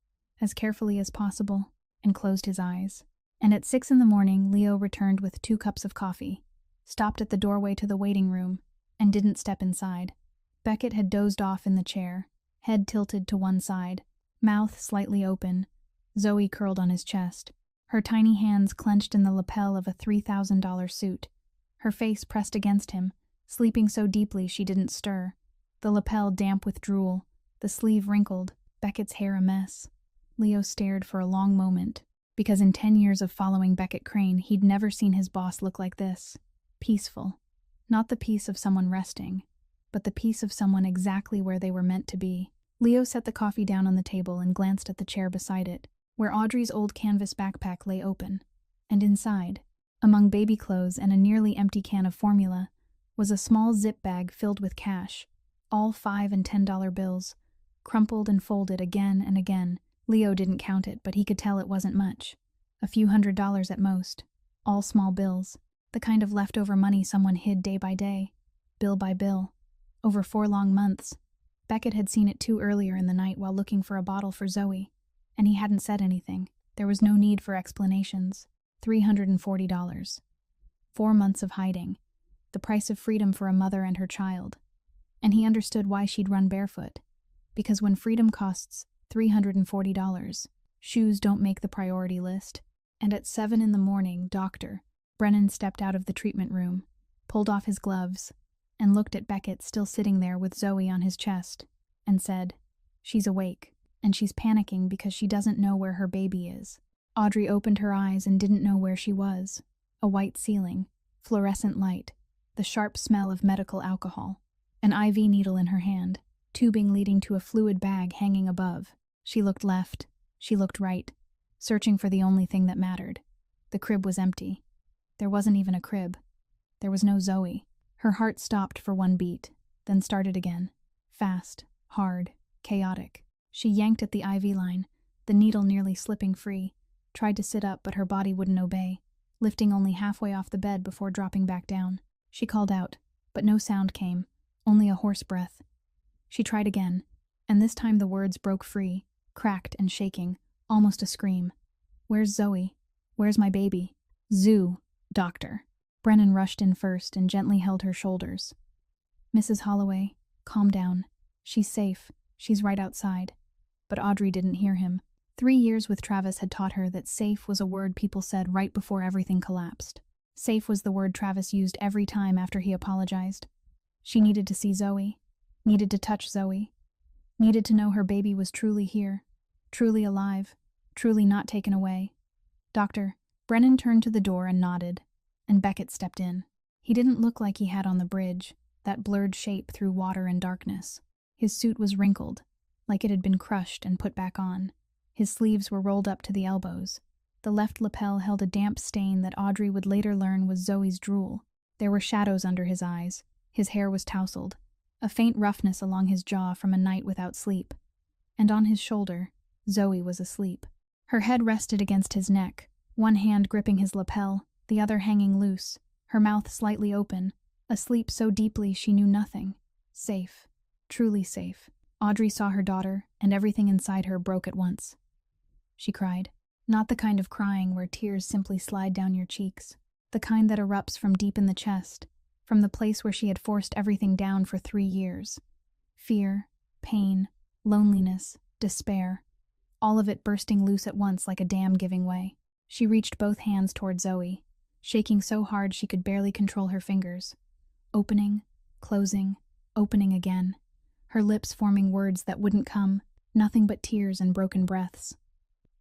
as carefully as possible, and closed his eyes. And at 6 in the morning, Leo returned with 2 cups of coffee, stopped at the doorway to the waiting room, and didn't step inside. Beckett had dozed off in the chair, head tilted to one side, mouth slightly open, Zoe curled on his chest, her tiny hands clenched in the lapel of a $3,000 suit, her face pressed against him, sleeping so deeply she didn't stir, the lapel damp with drool, the sleeve wrinkled, Beckett's hair a mess. Leo stared for a long moment, because in 10 years of following Beckett Crane, he'd never seen his boss look like this. Peaceful. Not the peace of someone resting, but the peace of someone exactly where they were meant to be. Leo set the coffee down on the table and glanced at the chair beside it, where Audrey's old canvas backpack lay open. And inside, among baby clothes and a nearly empty can of formula, was a small zip bag filled with cash, all $5 and $10 bills, crumpled and folded again and again. Leo didn't count it, but he could tell it wasn't much. A few $100s at most. All small bills. The kind of leftover money someone hid day by day, bill by bill, over 4 long months. Beckett had seen it too earlier in the night while looking for a bottle for Zoe, and he hadn't said anything. There was no need for explanations. $340. 4 months of hiding. The price of freedom for a mother and her child. And he understood why she'd run barefoot. Because when freedom costs $340, shoes don't make the priority list. And at 7 in the morning, Dr. Brennan stepped out of the treatment room, pulled off his gloves, and looked at Beckett still sitting there with Zoe on his chest, and said, "She's awake, and she's panicking because she doesn't know where her baby is." Audrey opened her eyes and didn't know where she was. A white ceiling, fluorescent light, the sharp smell of medical alcohol, an IV needle in her hand, tubing leading to a fluid bag hanging above. She looked left, she looked right, searching for the only thing that mattered. The crib was empty. There wasn't even a crib. There was no Zoe. Her heart stopped for 1 beat, then started again. Fast, hard, chaotic. She yanked at the IV line, the needle nearly slipping free, tried to sit up but her body wouldn't obey, lifting only halfway off the bed before dropping back down. She called out, but no sound came, only a hoarse breath. She tried again, and this time the words broke free, cracked and shaking, almost a scream. "Where's Zoe? Where's my baby?" "Zoo, doctor." Brennan rushed in first and gently held her shoulders. "Mrs. Holloway, calm down. She's safe. She's right outside." But Audrey didn't hear him. 3 years with Travis had taught her that safe was a word people said right before everything collapsed. Safe was the word Travis used every time after he apologized. She needed to see Zoe, needed to touch Zoe, needed to know her baby was truly here, truly alive, truly not taken away. "Doctor." Brennan turned to the door and nodded, and Beckett stepped in. He didn't look like he had on the bridge, that blurred shape through water and darkness. His suit was wrinkled, like it had been crushed and put back on. His sleeves were rolled up to the elbows. The left lapel held a damp stain that Audrey would later learn was Zoe's drool. There were shadows under his eyes. His hair was tousled, a faint roughness along his jaw from a night without sleep. And on his shoulder, Zoe was asleep. Her head rested against his neck, one hand gripping his lapel, the other hanging loose, her mouth slightly open, asleep so deeply she knew nothing. Safe. Truly safe. Audrey saw her daughter, and everything inside her broke at once. She cried. Not the kind of crying where tears simply slide down your cheeks. The kind that erupts from deep in the chest, from the place where she had forced everything down for 3 years. Fear, pain, loneliness, despair. All of it bursting loose at once like a dam giving way. She reached both hands toward Zoe, shaking so hard she could barely control her fingers. Opening, closing, opening again. Her lips forming words that wouldn't come, nothing but tears and broken breaths.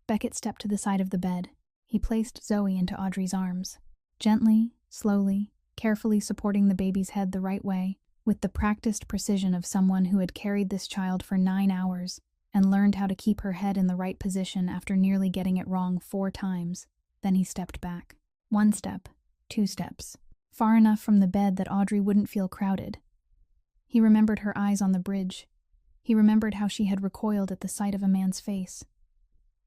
Beckett stepped to the side of the bed. He placed Zoe into Audrey's arms. Gently, slowly, carefully supporting the baby's head the right way, with the practiced precision of someone who had carried this child for 9 hours and learned how to keep her head in the right position after nearly getting it wrong 4 times. Then he stepped back. 1 step, 2 steps, far enough from the bed that Audrey wouldn't feel crowded. He remembered her eyes on the bridge, He remembered how she had recoiled at the sight of a man's face.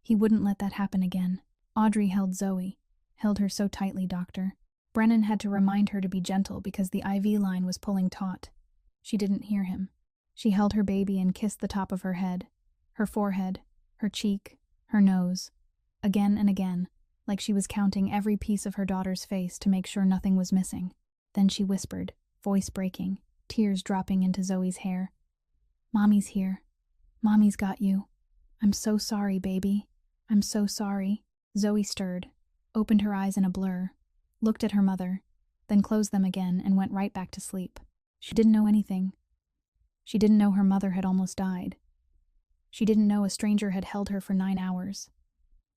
He wouldn't let that happen again. Audrey held Zoe. Held her so tightly, Doctor. Brennan had to remind her to be gentle because the IV line was pulling taut. She didn't hear him. She held her baby and kissed the top of her head, her forehead, her cheek, her nose, again and again, like she was counting every piece of her daughter's face to make sure nothing was missing. Then she whispered, voice breaking, tears dropping into Zoe's hair. "Mommy's here. Mommy's got you. I'm so sorry, baby. I'm so sorry." Zoe stirred, opened her eyes in a blur, looked at her mother, then closed them again and went right back to sleep. She didn't know anything. She didn't know her mother had almost died. She didn't know a stranger had held her for 9 hours.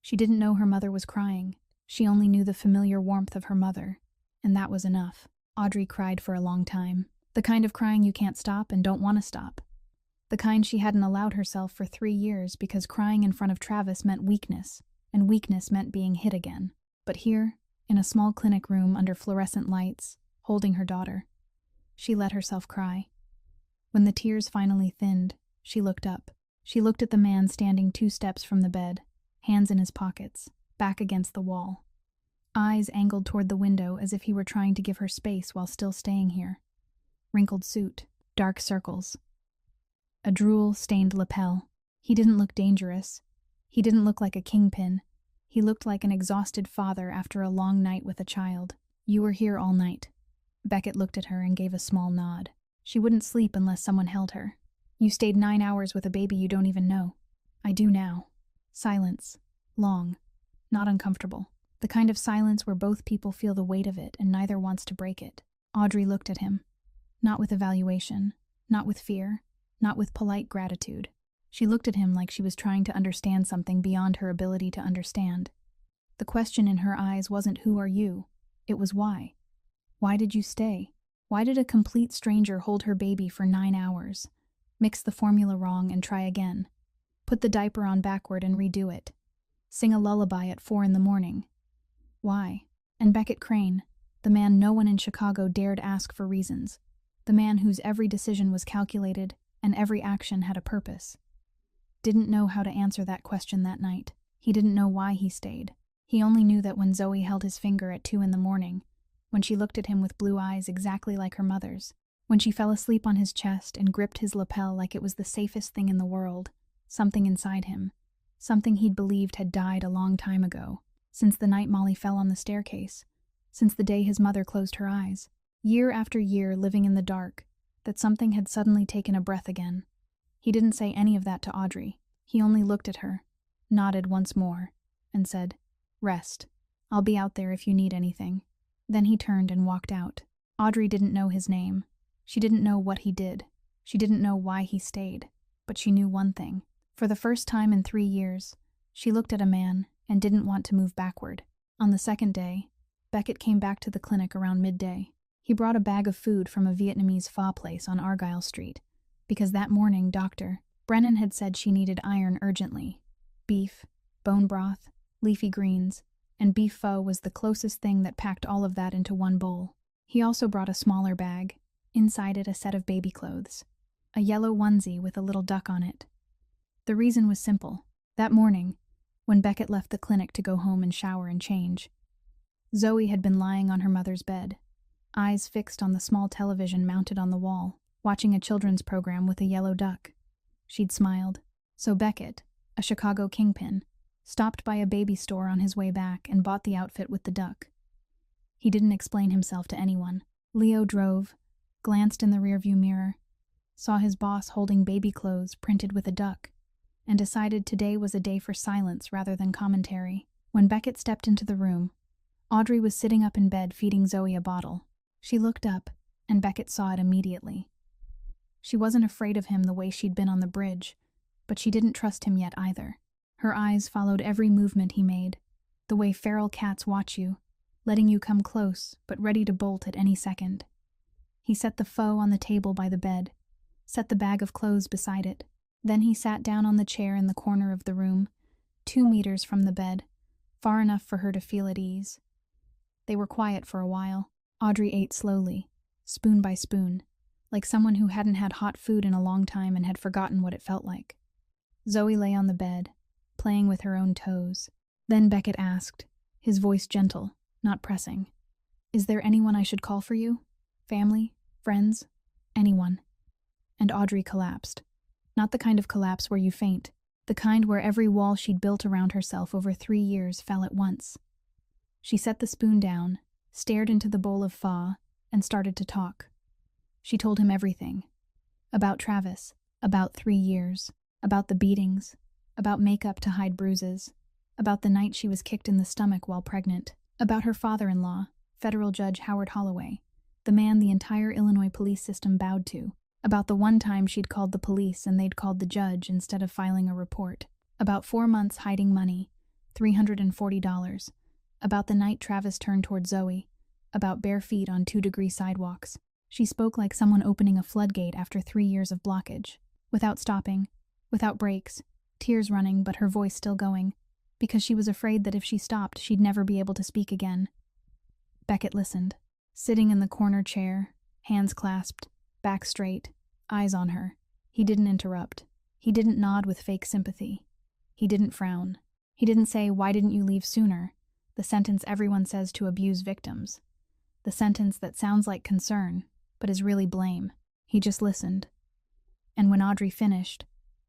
She didn't know her mother was crying. She only knew the familiar warmth of her mother, and that was enough. Audrey cried for a long time. The kind of crying you can't stop and don't want to stop. The kind she hadn't allowed herself for 3 years because crying in front of Travis meant weakness, and weakness meant being hit again. But here, in a small clinic room under fluorescent lights, holding her daughter, she let herself cry. When the tears finally thinned, she looked up. She looked at the man standing 2 steps from the bed, hands in his pockets, back against the wall. Eyes angled toward the window as if he were trying to give her space while still staying here. Wrinkled suit, dark circles. A drool-stained lapel. He didn't look dangerous. He didn't look like a kingpin. He looked like an exhausted father after a long night with a child. "You were here all night." Beckett looked at her and gave a small nod. She wouldn't sleep unless someone held her. "You stayed 9 hours with a baby you don't even know." "I do now." Silence. Long. Not uncomfortable. The kind of silence where both people feel the weight of it and neither wants to break it. Audrey looked at him. Not with evaluation. Not with fear. Not with polite gratitude. She looked at him like she was trying to understand something beyond her ability to understand. The question in her eyes wasn't "Who are you?" It was "Why?" Why did you stay? Why did a complete stranger hold her baby for 9 hours? Mix the formula wrong and try again. Put the diaper on backward and redo it. Sing a lullaby at 4 in the morning. Why? And Beckett Crane, the man no one in Chicago dared ask for reasons. The man whose every decision was calculated and every action had a purpose. Didn't know how to answer that question that night. He didn't know why he stayed. He only knew that when Zoe held his finger at 2 in the morning, when she looked at him with blue eyes exactly like her mother's, when she fell asleep on his chest and gripped his lapel like it was the safest thing in the world, something inside him, something he'd believed had died a long time ago, since the night Molly fell on the staircase, since the day his mother closed her eyes, year after year living in the dark, that something had suddenly taken a breath again. He didn't say any of that to Audrey. He only looked at her, nodded once more, and said, "Rest. I'll be out there if you need anything." Then he turned and walked out. Audrey didn't know his name. She didn't know what he did. She didn't know why he stayed. But she knew one thing. For the first time in 3 years, she looked at a man and didn't want to move backward. On the second day, Beckett came back to the clinic around midday. He brought a bag of food from a Vietnamese pho place on Argyle Street, because that morning Dr. Brennan had said she needed iron urgently. Beef, bone broth, leafy greens, and beef pho was the closest thing that packed all of that into one bowl. He also brought a smaller bag, inside it a set of baby clothes, a yellow onesie with a little duck on it. The reason was simple. That morning, when Beckett left the clinic to go home and shower and change, Zoe had been lying on her mother's bed, eyes fixed on the small television mounted on the wall, watching a children's program with a yellow duck. She'd smiled. So Beckett, a Chicago kingpin, stopped by a baby store on his way back and bought the outfit with the duck. He didn't explain himself to anyone. Leo drove, glanced in the rearview mirror, saw his boss holding baby clothes printed with a duck, and decided today was a day for silence rather than commentary. When Beckett stepped into the room, Audrey was sitting up in bed feeding Zoe a bottle. She looked up, and Beckett saw it immediately. She wasn't afraid of him the way she'd been on the bridge, but she didn't trust him yet either. Her eyes followed every movement he made, the way feral cats watch you, letting you come close but ready to bolt at any second. He set the pho on the table by the bed, set the bag of clothes beside it. Then he sat down on the chair in the corner of the room, 2 meters from the bed, far enough for her to feel at ease. They were quiet for a while. Audrey ate slowly, spoon by spoon, like someone who hadn't had hot food in a long time and had forgotten what it felt like. Zoe lay on the bed, playing with her own toes. Then Beckett asked, his voice gentle, not pressing, "Is there anyone I should call for you? Family? Friends? Anyone?" And Audrey collapsed. Not the kind of collapse where you faint, the kind where every wall she'd built around herself over 3 years fell at once. She set the spoon down, stared into the bowl of pho, and started to talk. She told him everything. About Travis, about 3 years, about the beatings, about makeup to hide bruises, about the night she was kicked in the stomach while pregnant, about her father-in-law, Federal Judge Howard Holloway, the man the entire Illinois police system bowed to, about the one time she'd called the police and they'd called the judge instead of filing a report, about 4 months hiding money, $340, about the night Travis turned toward Zoe, about bare feet on 2-degree sidewalks. She spoke like someone opening a floodgate after 3 years of blockage, without stopping, without breaks, tears running but her voice still going, because she was afraid that if she stopped she'd never be able to speak again. Beckett listened, sitting in the corner chair, hands clasped, back straight, eyes on her. He didn't interrupt. He didn't nod with fake sympathy. He didn't frown. He didn't say, "Why didn't you leave sooner?" The sentence everyone says to abuse victims. The sentence that sounds like concern, but is really blame. He just listened. And when Audrey finished,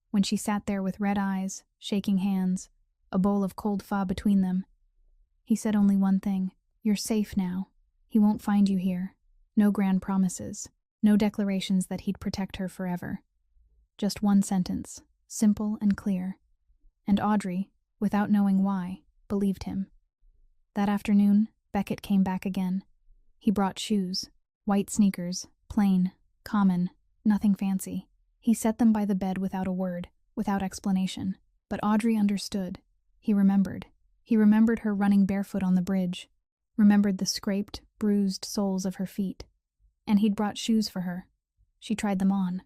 when she sat there with red eyes, shaking hands, a bowl of cold pho between them, he said only one thing: "You're safe now. He won't find you here." No grand promises. No declarations that he'd protect her forever. Just one sentence, simple and clear. And Audrey, without knowing why, believed him. That afternoon, Beckett came back again. He brought shoes, white sneakers, plain, common, nothing fancy. He set them by the bed without a word, without explanation. But Audrey understood. He remembered. He remembered her running barefoot on the bridge, remembered the scraped, bruised soles of her feet. And he'd brought shoes for her. She tried them on.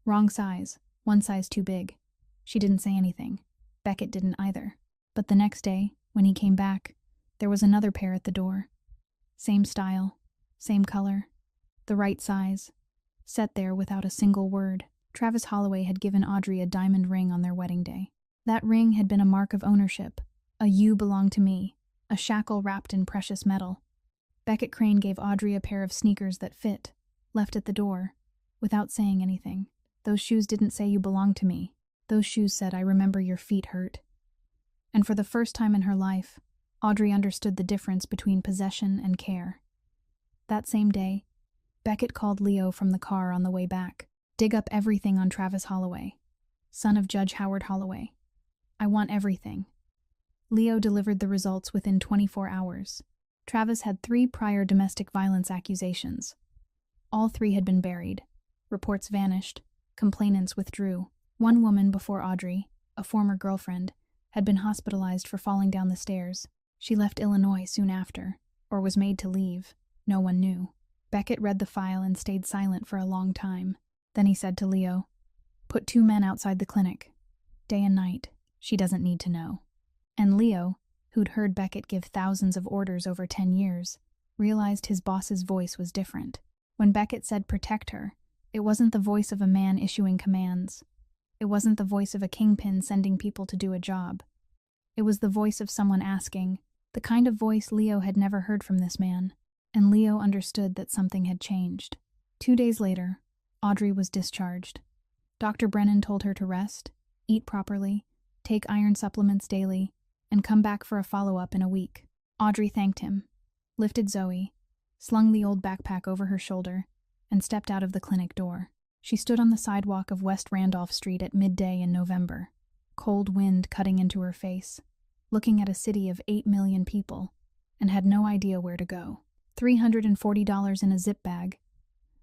Wrong size, one size too big. She didn't say anything. Beckett didn't either. But the next day, when he came back, there was another pair at the door. Same style, same color, the right size, set there without a single word. Travis Holloway had given Audrey a diamond ring on their wedding day. That ring had been a mark of ownership, a "you belong to me," a shackle wrapped in precious metal. Beckett Crane gave Audrey a pair of sneakers that fit, left at the door, without saying anything. Those shoes didn't say "you belong to me." Those shoes said, "I remember your feet hurt." And for the first time in her life, Audrey understood the difference between possession and care. That same day, Beckett called Leo from the car on the way back. "Dig up everything on Travis Holloway, son of Judge Howard Holloway. I want everything." Leo delivered the results within 24 hours. Travis had 3 prior domestic violence accusations. All 3 had been buried. Reports vanished. Complainants withdrew. One woman before Audrey, a former girlfriend, had been hospitalized for falling down the stairs. She left Illinois soon after, or was made to leave. No one knew. Beckett read the file and stayed silent for a long time. Then he said to Leo, "Put 2 men outside the clinic. Day and night. She doesn't need to know." And Leo, who'd heard Beckett give thousands of orders over 10 years, realized his boss's voice was different. When Beckett said "protect her," it wasn't the voice of a man issuing commands. It wasn't the voice of a kingpin sending people to do a job. It was the voice of someone asking, the kind of voice Leo had never heard from this man. And Leo understood that something had changed. 2 days later, Audrey was discharged. Dr. Brennan told her to rest, eat properly, take iron supplements daily, and come back for a follow-up in a week. Audrey thanked him, lifted Zoe, slung the old backpack over her shoulder, and stepped out of the clinic door. She stood on the sidewalk of West Randolph Street at midday in November, cold wind cutting into her face, looking at a city of 8 million people, and had no idea where to go. $340 in a zip bag,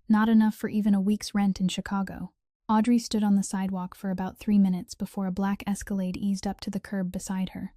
not enough for even a week's rent in Chicago. Audrey stood on the sidewalk for about 3 minutes before a black Escalade eased up to the curb beside her.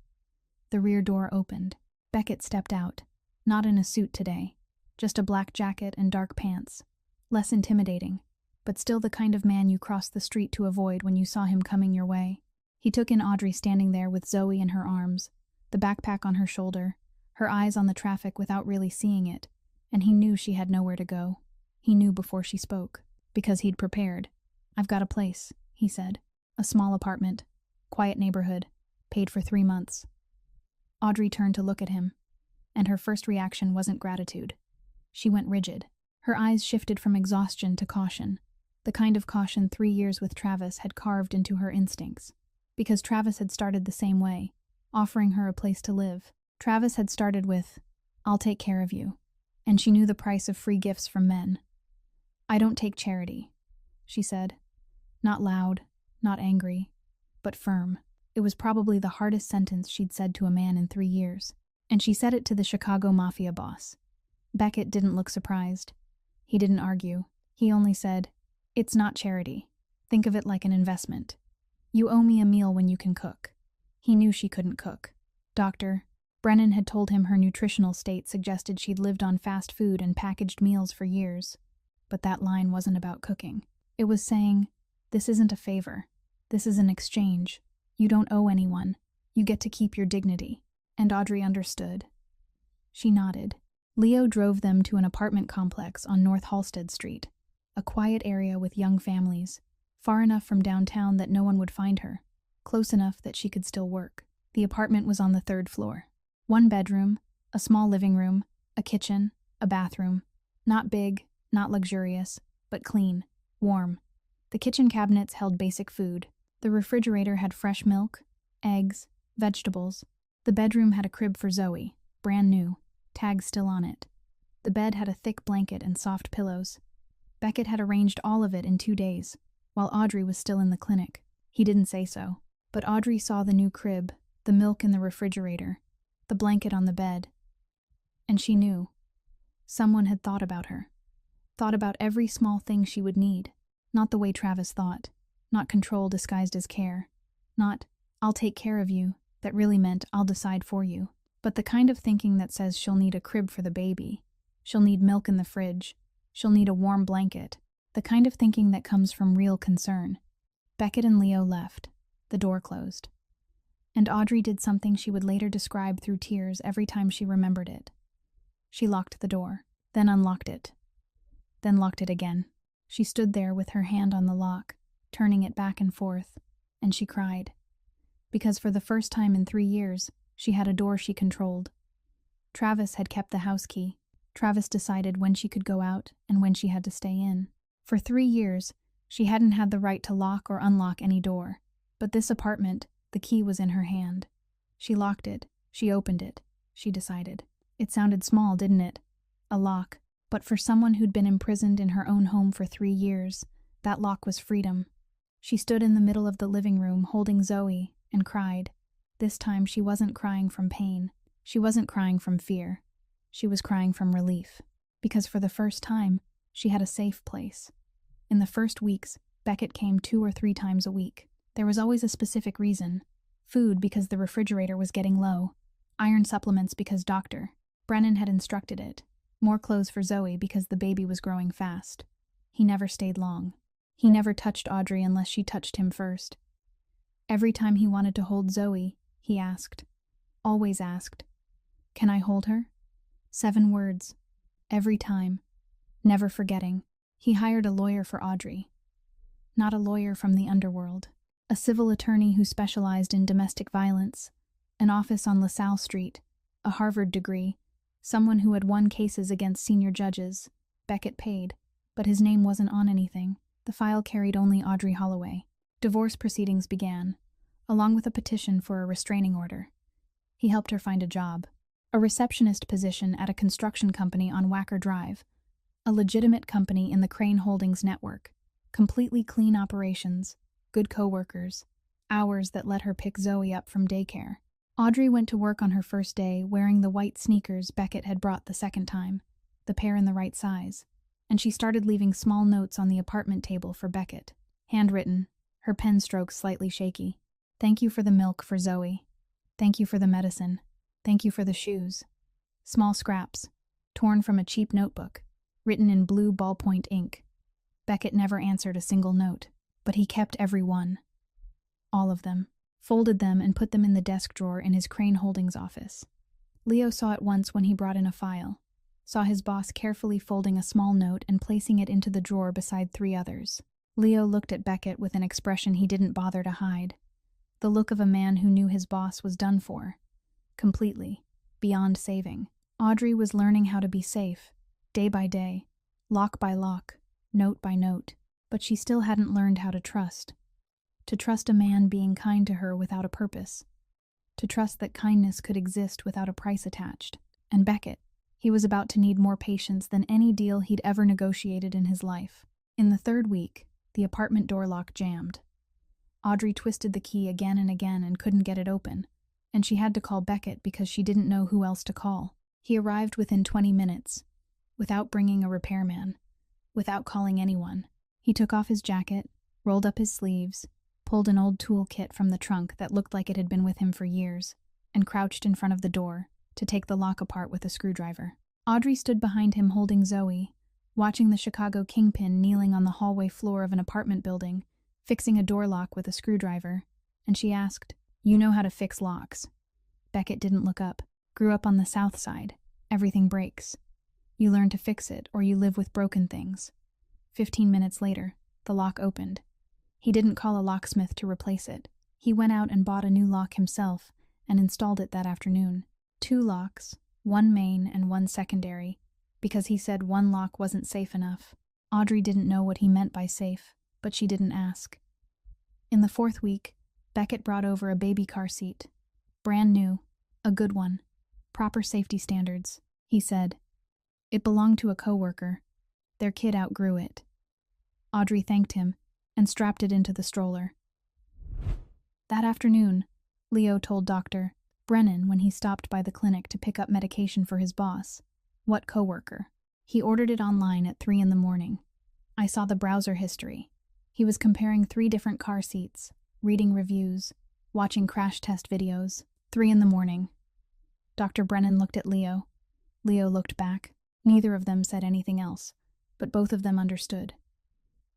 The rear door opened. Beckett stepped out, not in a suit today, just a black jacket and dark pants. Less intimidating, but still the kind of man you crossed the street to avoid when you saw him coming your way. He took in Audrey standing there with Zoe in her arms, the backpack on her shoulder, her eyes on the traffic without really seeing it, and he knew she had nowhere to go. He knew before she spoke. Because he'd prepared. "I've got a place," he said. "A small apartment. Quiet neighborhood. Paid for 3 months." Audrey turned to look at him, and her first reaction wasn't gratitude. She went rigid. Her eyes shifted from exhaustion to caution, the kind of caution 3 years with Travis had carved into her instincts. Because Travis had started the same way, offering her a place to live. Travis had started with, "I'll take care of you," and she knew the price of free gifts from men. "I don't take charity," she said. Not loud, not angry, but firm. It was probably the hardest sentence she'd said to a man in 3 years. And she said it to the Chicago Mafia boss. Beckett didn't look surprised. He didn't argue. He only said, "It's not charity. Think of it like an investment. You owe me a meal when you can cook." He knew she couldn't cook. Dr. Brennan had told him her nutritional state suggested she'd lived on fast food and packaged meals for years. But that line wasn't about cooking. It was saying, "This isn't a favor. This is an exchange. You don't owe anyone. You get to keep your dignity." And Audrey understood. She nodded. Leo drove them to an apartment complex on North Halsted Street, a quiet area with young families, far enough from downtown that no one would find her, close enough that she could still work. The apartment was on the 3rd floor. 1 bedroom, a small living room, a kitchen, a bathroom. Not big, not luxurious, but clean, warm. The kitchen cabinets held basic food. The refrigerator had fresh milk, eggs, vegetables. The bedroom had a crib for Zoe, brand new, tags still on it. The bed had a thick blanket and soft pillows. Beckett had arranged all of it in 2 days, while Audrey was still in the clinic. He didn't say so, but Audrey saw the new crib, the milk in the refrigerator, the blanket on the bed. And she knew. Someone had thought about her. Thought about every small thing she would need. Not the way Travis thought. Not control disguised as care. Not, "I'll take care of you," that really meant, "I'll decide for you." But the kind of thinking that says she'll need a crib for the baby. She'll need milk in the fridge. She'll need a warm blanket. The kind of thinking that comes from real concern. Beckett and Leo left. The door closed. And Audrey did something she would later describe through tears every time she remembered it. She locked the door, then unlocked it, then locked it again. She stood there with her hand on the lock, turning it back and forth, and she cried. Because for the first time in 3 years, she had a door she controlled. Travis had kept the house key. Travis decided when she could go out and when she had to stay in. For 3 years, she hadn't had the right to lock or unlock any door. But this apartment, the key was in her hand. She locked it. She opened it. She decided. It sounded small, didn't it? A lock. But for someone who'd been imprisoned in her own home for 3 years, that lock was freedom. She stood in the middle of the living room holding Zoe and cried. This time she wasn't crying from pain. She wasn't crying from fear. She was crying from relief. Because for the first time, she had a safe place. In the first weeks, Beckett came 2 or 3 times a week. There was always a specific reason. Food because the refrigerator was getting low. Iron supplements because Dr. Brennan had instructed it. More clothes for Zoe because the baby was growing fast. He never stayed long. He never touched Audrey unless she touched him first. Every time he wanted to hold Zoe, he asked. Always asked. "Can I hold her?" 7 words. Every time. Never forgetting. He hired a lawyer for Audrey. Not a lawyer from the underworld. A civil attorney who specialized in domestic violence. An office on LaSalle Street. A Harvard degree. Someone who had won cases against senior judges. Beckett paid. But his name wasn't on anything. The file carried only Audrey Holloway. Divorce proceedings began, along with a petition for a restraining order. He helped her find a job. A receptionist position at a construction company on Wacker Drive. A legitimate company in the Crane Holdings network. Completely clean operations. Good co-workers. Hours that let her pick Zoe up from daycare. Audrey went to work on her first day wearing the white sneakers Beckett had brought the second time, the pair in the right size, and she started leaving small notes on the apartment table for Beckett. Handwritten, her pen strokes slightly shaky. Thank you for the milk for Zoe. Thank you for the medicine. Thank you for the shoes. Small scraps, torn from a cheap notebook, written in blue ballpoint ink. Beckett never answered a single note, but he kept every one. All of them. Folded them and put them in the desk drawer in his Crane Holdings office. Leo saw it once when he brought in a file. saw his boss carefully folding a small note and placing it into the drawer beside 3 others. Leo looked at Beckett with an expression he didn't bother to hide. The look of a man who knew his boss was done for. Completely. Beyond saving. Audrey was learning how to be safe. Day by day. Lock by lock. Note by note. But she still hadn't learned how to trust. To trust a man being kind to her without a purpose. To trust that kindness could exist without a price attached. And Beckett. He was about to need more patience than any deal he'd ever negotiated in his life. In the 3rd week, the apartment door lock jammed. Audrey twisted the key again and again and couldn't get it open, and she had to call Beckett because she didn't know who else to call. He arrived within 20 minutes, without bringing a repairman, without calling anyone. He took off his jacket, rolled up his sleeves, pulled an old tool kit from the trunk that looked like it had been with him for years, and crouched in front of the door to take the lock apart with a screwdriver. Audrey stood behind him holding Zoe, watching the Chicago kingpin kneeling on the hallway floor of an apartment building, fixing a door lock with a screwdriver, and she asked, "You know how to fix locks?" Beckett didn't look up. Grew up on the South Side. Everything breaks. You learn to fix it, or you live with broken things. 15 minutes later, the lock opened. He didn't call a locksmith to replace it. He went out and bought a new lock himself and installed it that afternoon. 2 locks, 1 main and 1 secondary, because he said 1 lock wasn't safe enough. Audrey didn't know what he meant by safe, but she didn't ask. In the 4th week, Beckett brought over a baby car seat. Brand new, a good one, proper safety standards, he said. It belonged to a coworker. Their kid outgrew it. Audrey thanked him and strapped it into the stroller. That afternoon, Leo told Dr. Brennan when he stopped by the clinic to pick up medication for his boss. What coworker? He ordered it online at 3 in the morning. I saw the browser history. He was comparing 3 different car seats, reading reviews, watching crash test videos. 3 in the morning. Dr. Brennan looked at Leo. Leo looked back. Neither of them said anything else, but both of them understood.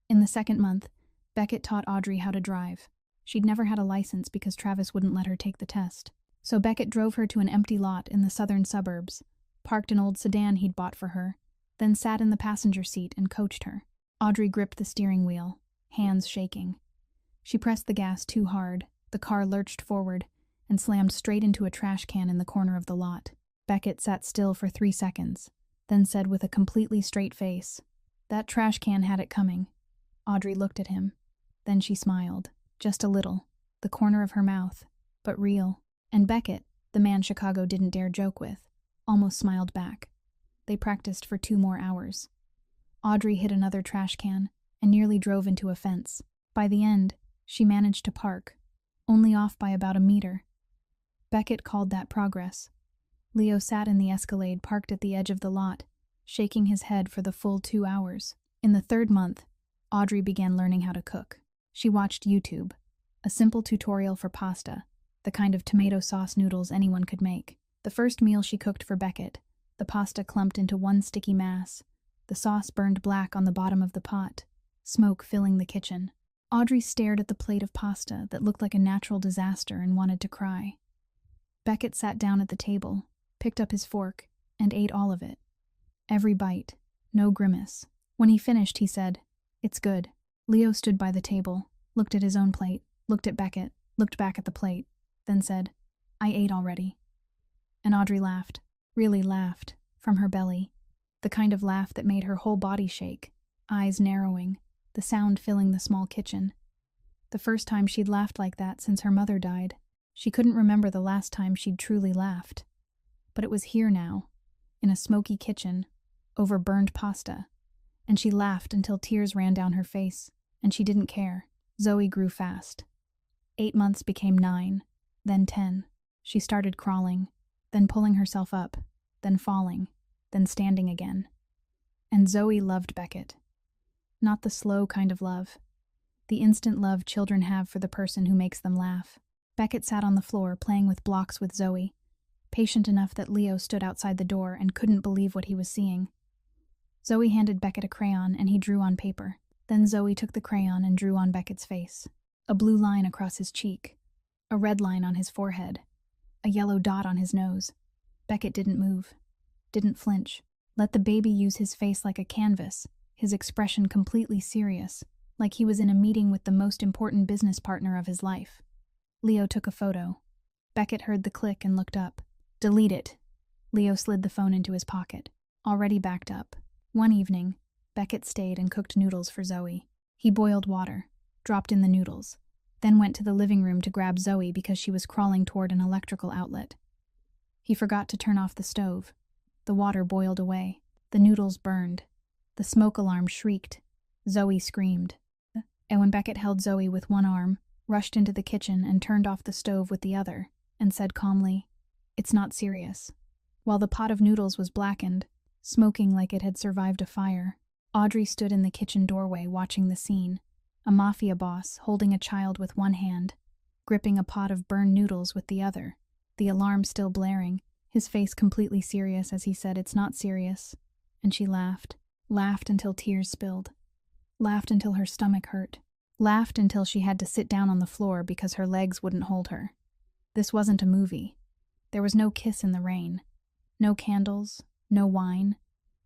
In the 2nd month, Beckett taught Audrey how to drive. She'd never had a license because Travis wouldn't let her take the test. So Beckett drove her to an empty lot in the southern suburbs, parked an old sedan he'd bought for her, then sat in the passenger seat and coached her. Audrey gripped the steering wheel, hands shaking. She pressed the gas too hard. The car lurched forward and slammed straight into a trash can in the corner of the lot. Beckett sat still for 3 seconds, then said with a completely straight face, "That trash can had it coming." Audrey looked at him. Then she smiled, just a little, the corner of her mouth, but real. And Beckett, the man Chicago didn't dare joke with, almost smiled back. They practiced for 2 more hours. Audrey hit another trash can and nearly drove into a fence. By the end, she managed to park, only off by about a meter. Beckett called that progress. Leo sat in the Escalade parked at the edge of the lot, shaking his head for the full 2 hours. In the 3rd month, Audrey began learning how to cook. She watched YouTube, a simple tutorial for pasta, the kind of tomato sauce noodles anyone could make. The first meal she cooked for Beckett, the pasta clumped into one sticky mass. The sauce burned black on the bottom of the pot, smoke filling the kitchen. Audrey stared at the plate of pasta that looked like a natural disaster and wanted to cry. Beckett sat down at the table, picked up his fork, and ate all of it. Every bite, no grimace. When he finished, he said, "It's good." Leo stood by the table, looked at his own plate, looked at Beckett, looked back at the plate, then said, "I ate already." And Audrey laughed, really laughed, from her belly, the kind of laugh that made her whole body shake, eyes narrowing, the sound filling the small kitchen. The first time she'd laughed like that since her mother died. She couldn't remember the last time she'd truly laughed. But it was here now, in a smoky kitchen, over burned pasta, and she laughed until tears ran down her face, and she didn't care. Zoe grew fast. 8 months became 9, then 10. She started crawling, then pulling herself up, then falling, then standing again. And Zoe loved Beckett. Not the slow kind of love. The instant love children have for the person who makes them laugh. Beckett sat on the floor playing with blocks with Zoe, patient enough that Leo stood outside the door and couldn't believe what he was seeing. Zoe handed Beckett a crayon and he drew on paper. Then Zoe took the crayon and drew on Beckett's face. A blue line across his cheek, a red line on his forehead, a yellow dot on his nose. Beckett didn't move, didn't flinch, Let the baby use his face like a canvas, his expression completely serious, like he was in a meeting with the most important business partner of his life. Leo took a photo. Beckett heard the click and looked up. Delete it. Leo slid the phone into his pocket. Already backed up. One evening, Beckett stayed and cooked noodles for Zoe. He boiled water, dropped in the noodles, then went to the living room to grab Zoe because she was crawling toward an electrical outlet. He forgot to turn off the stove. The water boiled away. The noodles burned. The smoke alarm shrieked. Zoe screamed. And when Beckett held Zoe with one arm, rushed into the kitchen and turned off the stove with the other, and said calmly, "It's not serious." While the pot of noodles was blackened, smoking like it had survived a fire, Audrey stood in the kitchen doorway watching the scene, a mafia boss holding a child with one hand, gripping a pot of burned noodles with the other, the alarm still blaring, his face completely serious as he said, "It's not serious." And she laughed until tears spilled, laughed until her stomach hurt, laughed until she had to sit down on the floor because her legs wouldn't hold her. This wasn't a movie. There was no kiss in the rain, no candles, no wine,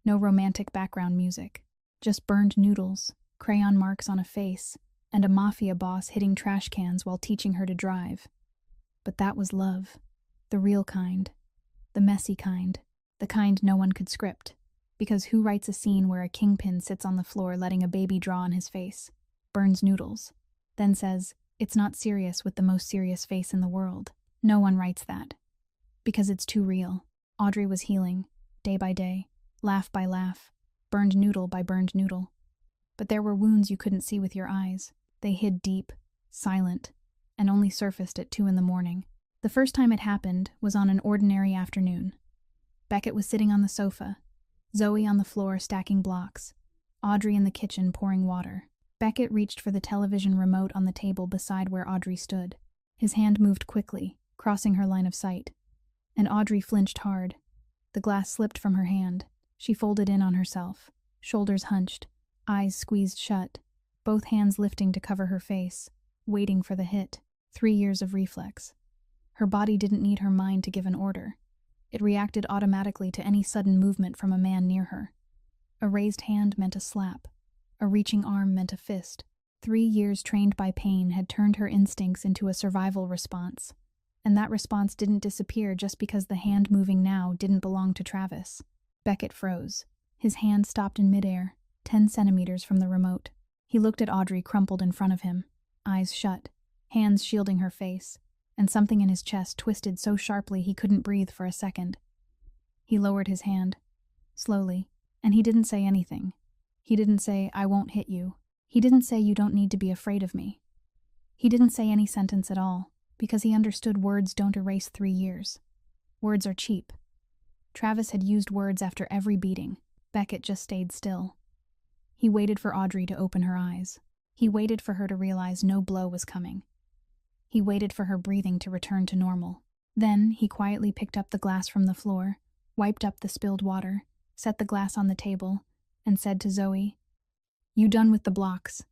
no romantic background music, just burned noodles, crayon marks on a face, and a mafia boss hitting trash cans while teaching her to drive. But that was love, the real kind, the messy kind, the kind no one could script. Because who writes a scene where a kingpin sits on the floor letting a baby draw on his face, burns noodles, then says, "It's not serious" with the most serious face in the world? No one writes that. Because it's too real. Audrey was healing, day by day, laugh by laugh, burned noodle by burned noodle. But there were wounds you couldn't see with your eyes. They hid deep, silent, and only surfaced at 2 a.m. The first time it happened was on an ordinary afternoon. Beckett was sitting on the sofa, Zoe on the floor stacking blocks, Audrey in the kitchen pouring water. Beckett reached for the television remote on the table beside where Audrey stood. His hand moved quickly, crossing her line of sight, and Audrey flinched hard. The glass slipped from her hand. She folded in on herself, shoulders hunched, eyes squeezed shut, both hands lifting to cover her face, waiting for the hit. 3 years of reflex. Her body didn't need her mind to give an order. It reacted automatically to any sudden movement from a man near her. A raised hand meant a slap. A reaching arm meant a fist. 3 years trained by pain had turned her instincts into a survival response. And that response didn't disappear just because the hand moving now didn't belong to Travis. Beckett froze. His hand stopped in midair, 10 centimeters from the remote. He looked at Audrey crumpled in front of him, eyes shut, hands shielding her face, and something in his chest twisted so sharply he couldn't breathe for a second. He lowered his hand, slowly, and he didn't say anything. He didn't say, "I won't hit you." He didn't say, "You don't need to be afraid of me." He didn't say any sentence at all, because he understood words don't erase 3 years. Words are cheap. Travis had used words after every beating. Beckett just stayed still. He waited for Audrey to open her eyes. He waited for her to realize no blow was coming. He waited for her breathing to return to normal. Then he quietly picked up the glass from the floor, wiped up the spilled water, set the glass on the table, and said to Zoe, "You done with the blocks?"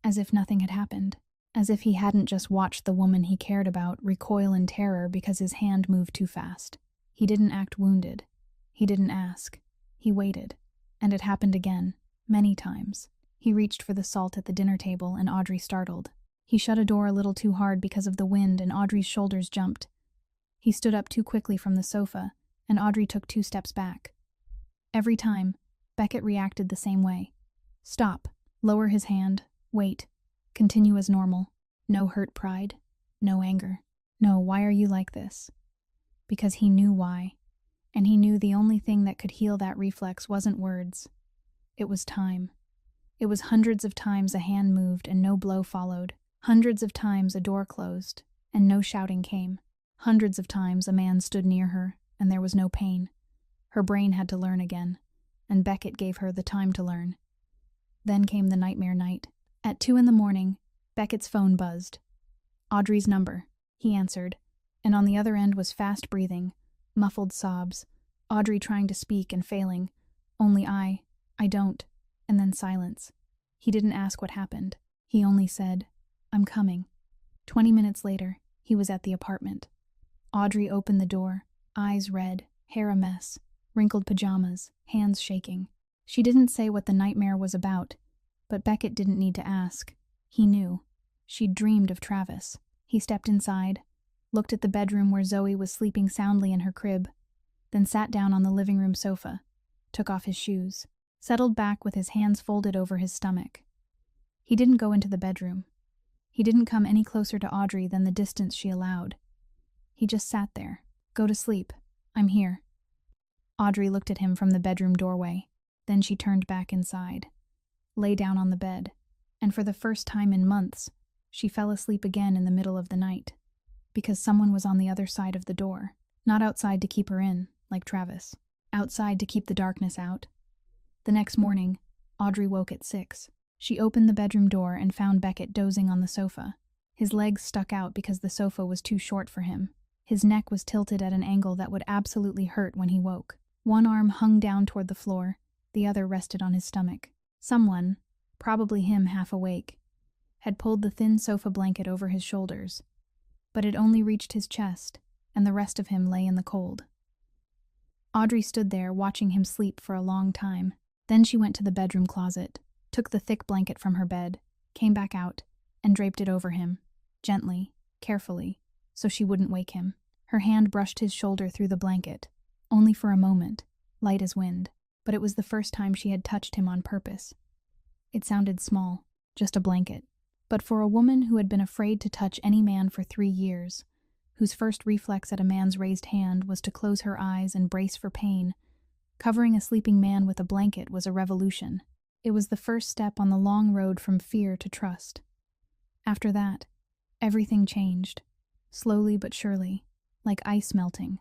As if nothing had happened. As if he hadn't just watched the woman he cared about recoil in terror because his hand moved too fast. He didn't act wounded. He didn't ask. He waited. And it happened again, many times. He reached for the salt at the dinner table and Audrey startled. He shut a door a little too hard because of the wind and Audrey's shoulders jumped. He stood up too quickly from the sofa and Audrey took 2 steps back. Every time, Beckett reacted the same way. Stop. Lower his hand. Wait. Continue as normal. No hurt pride. No anger. No, why are you like this? Because he knew why. And he knew the only thing that could heal that reflex wasn't words. It was time. It was hundreds of times a hand moved and no blow followed. Hundreds of times a door closed and no shouting came. Hundreds of times a man stood near her and there was no pain. Her brain had to learn again, and Beckett gave her the time to learn. Then came the nightmare night. At 2 a.m, Beckett's phone buzzed. Audrey's number, he answered, and on the other end was fast breathing, muffled sobs, Audrey trying to speak and failing. Only I don't, and then silence. He didn't ask what happened. He only said, "I'm coming." 20 minutes later, he was at the apartment. Audrey opened the door, eyes red, hair a mess. wrinkled pajamas, hands shaking. She didn't say what the nightmare was about, but Beckett didn't need to ask. He knew. She'd dreamed of Travis. He stepped inside, looked at the bedroom where Zoe was sleeping soundly in her crib, then sat down on the living room sofa, took off his shoes, settled back with his hands folded over his stomach. He didn't go into the bedroom. He didn't come any closer to Audrey than the distance she allowed. He just sat there. Go to sleep. I'm here. Audrey looked at him from the bedroom doorway. Then she turned back inside, lay down on the bed, and for the first time in months, she fell asleep again in the middle of the night, because someone was on the other side of the door, not outside to keep her in, like Travis, outside to keep the darkness out. The next morning, Audrey woke at 6. She opened the bedroom door and found Beckett dozing on the sofa. His legs stuck out because the sofa was too short for him. His neck was tilted at an angle that would absolutely hurt when he woke. One arm hung down toward the floor, the other rested on his stomach. Someone, probably him half awake, had pulled the thin sofa blanket over his shoulders, but it only reached his chest, and the rest of him lay in the cold. Audrey stood there watching him sleep for a long time. Then she went to the bedroom closet, took the thick blanket from her bed, came back out, and draped it over him, gently, carefully, so she wouldn't wake him. Her hand brushed his shoulder through the blanket, only for a moment, light as wind, but it was the first time she had touched him on purpose. It sounded small, just a blanket, but for a woman who had been afraid to touch any man for 3 years, whose first reflex at a man's raised hand was to close her eyes and brace for pain, covering a sleeping man with a blanket was a revolution. It was the first step on the long road from fear to trust. After that, everything changed, slowly but surely, like ice melting.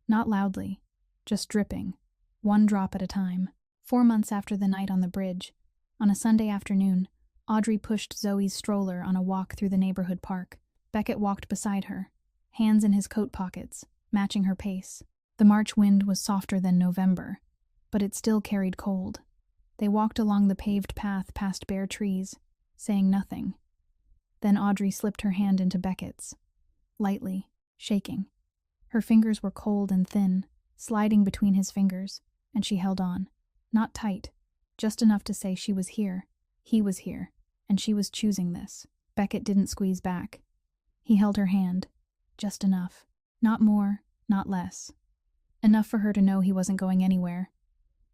Not loudly, just dripping, one drop at a time. 4 months after the night on the bridge, on a Sunday afternoon, Audrey pushed Zoe's stroller on a walk through the neighborhood park. Beckett walked beside her, hands in his coat pockets, matching her pace. The March wind was softer than November, but it still carried cold. They walked along the paved path past bare trees, saying nothing. Then Audrey slipped her hand into Beckett's, lightly, shaking. Her fingers were cold and thin, sliding between his fingers, and she held on. Not tight, just enough to say she was here, he was here, and she was choosing this. Beckett didn't squeeze back. He held her hand, just enough. Not more, not less. Enough for her to know he wasn't going anywhere,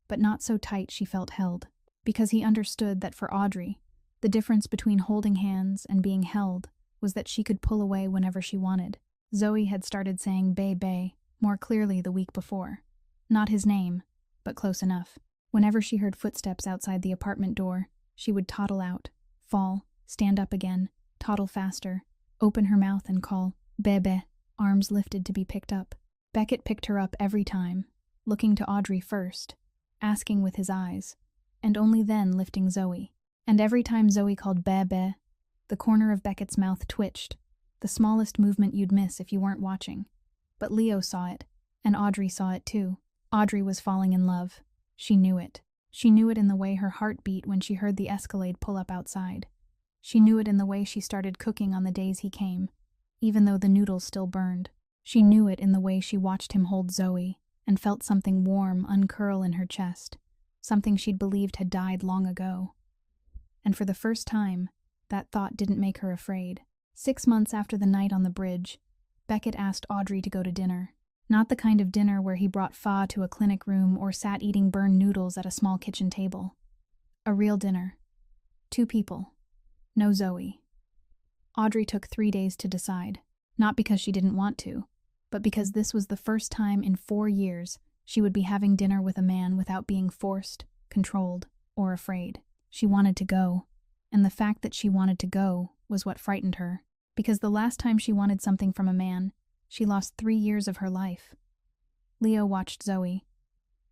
but not so tight she felt held, because he understood that for Audrey, the difference between holding hands and being held was that she could pull away whenever she wanted. Zoe had started saying "bae" more clearly the week before. Not his name, but close enough. Whenever she heard footsteps outside the apartment door, she would toddle out, fall, stand up again, toddle faster, open her mouth and call "bae," arms lifted to be picked up. Beckett picked her up every time, looking to Audrey first, asking with his eyes, and only then lifting Zoe. And every time Zoe called "bae," the corner of Beckett's mouth twitched, the smallest movement you'd miss if you weren't watching. But Leo saw it, and Audrey saw it too. Audrey was falling in love. She knew it. She knew it in the way her heart beat when she heard the Escalade pull up outside. She knew it in the way she started cooking on the days he came, even though the noodles still burned. She knew it in the way she watched him hold Zoe and felt something warm uncurl in her chest, something she'd believed had died long ago. And for the first time, that thought didn't make her afraid. 6 months after the night on the bridge, Beckett asked Audrey to go to dinner. Not the kind of dinner where he brought pho to a clinic room or sat eating burned noodles at a small kitchen table. A real dinner. 2 people. No Zoe. Audrey took 3 days to decide, not because she didn't want to, but because this was the first time in 4 years she would be having dinner with a man without being forced, controlled, or afraid. She wanted to go, and the fact that she wanted to go was what frightened her, because the last time she wanted something from a man, she lost 3 years of her life. Leo watched Zoe.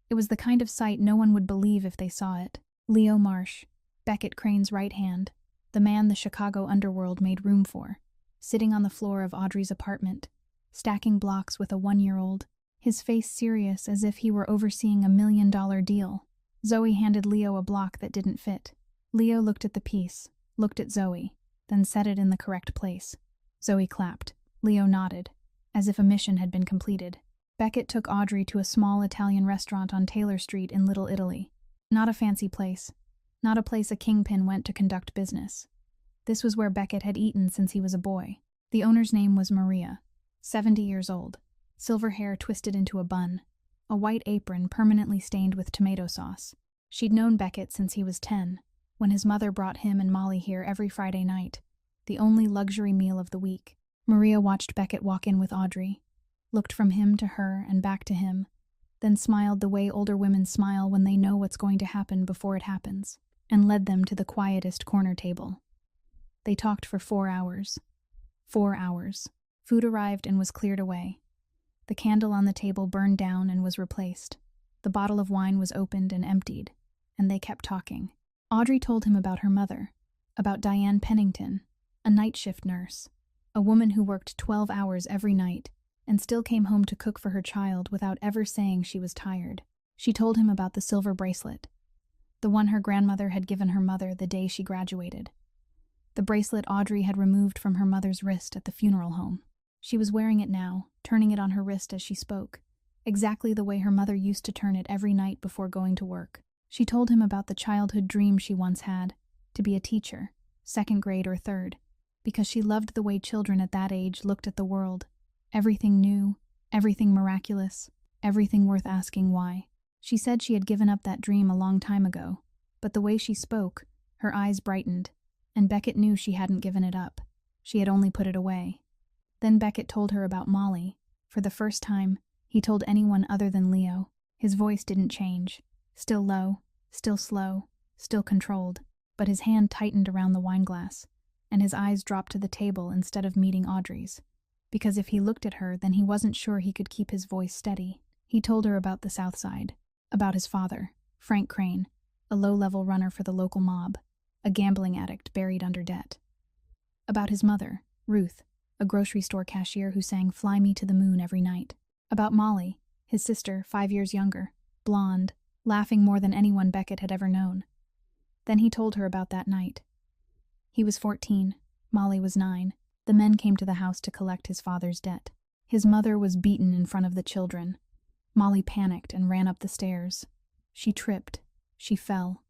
It was the kind of sight no one would believe if they saw it. Leo Marsh, Beckett Crane's right hand, the man the Chicago underworld made room for, sitting on the floor of Audrey's apartment, stacking blocks with a 1-year-old, his face serious as if he were overseeing a $1 million deal. Zoe handed Leo a block that didn't fit. Leo looked at the piece, looked at Zoe, then set it in the correct place. Zoe clapped. Leo nodded, as if a mission had been completed. Beckett took Audrey to a small Italian restaurant on Taylor Street in Little Italy. Not a fancy place. Not a place a kingpin went to conduct business. This was where Beckett had eaten since he was a boy. The owner's name was Maria, 70 years old, silver hair twisted into a bun, a white apron permanently stained with tomato sauce. She'd known Beckett since he was 10, when his mother brought him and Molly here every Friday night, the only luxury meal of the week. Maria watched Beckett walk in with Audrey, looked from him to her and back to him, then smiled the way older women smile when they know what's going to happen before it happens, and led them to the quietest corner table. They talked for 4 hours. 4 hours. Food arrived and was cleared away. The candle on the table burned down and was replaced. The bottle of wine was opened and emptied, and they kept talking. Audrey told him about her mother, about Diane Pennington, a night shift nurse, a woman who worked 12 hours every night and still came home to cook for her child without ever saying she was tired. She told him about the silver bracelet, the one her grandmother had given her mother the day she graduated. The bracelet Audrey had removed from her mother's wrist at the funeral home. She was wearing it now, turning it on her wrist as she spoke, exactly the way her mother used to turn it every night before going to work. She told him about the childhood dream she once had, to be a teacher, 2nd grade or 3rd, because she loved the way children at that age looked at the world. Everything new, everything miraculous, everything worth asking why. She said she had given up that dream a long time ago, but the way she spoke, her eyes brightened, and Beckett knew she hadn't given it up. She had only put it away. Then Beckett told her about Molly. For the first time, he told anyone other than Leo. His voice didn't change. Still low, still slow, still controlled, but his hand tightened around the wineglass, and his eyes dropped to the table instead of meeting Audrey's. Because if he looked at her, then he wasn't sure he could keep his voice steady. He told her about the South Side, about his father, Frank Crane, a low-level runner for the local mob, a gambling addict buried under debt. About his mother, Ruth, a grocery store cashier who sang "Fly Me to the Moon" every night. About Molly, his sister, 5 years younger, blonde, laughing more than anyone Beckett had ever known. Then he told her about that night. He was 14, Molly was 9. The men came to the house to collect his father's debt. His mother was beaten in front of the children. Molly panicked and ran up the stairs. She tripped. She fell.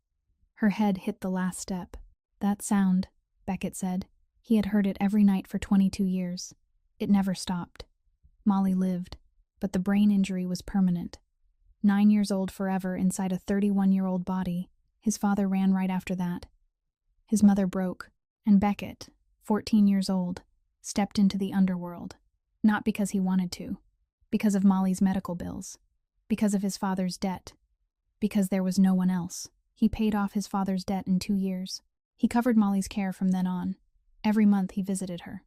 Her head hit the last step. That sound, Beckett said. He had heard it every night for 22 years. It never stopped. Molly lived, but the brain injury was permanent. 9 years old forever inside a 31-year-old body. His father ran right after that. His mother broke, and Beckett, 14 years old, stepped into the underworld. Not because he wanted to. Because of Molly's medical bills. Because of his father's debt. Because there was no one else. He paid off his father's debt in 2 years. He covered Molly's care from then on. Every month he visited her.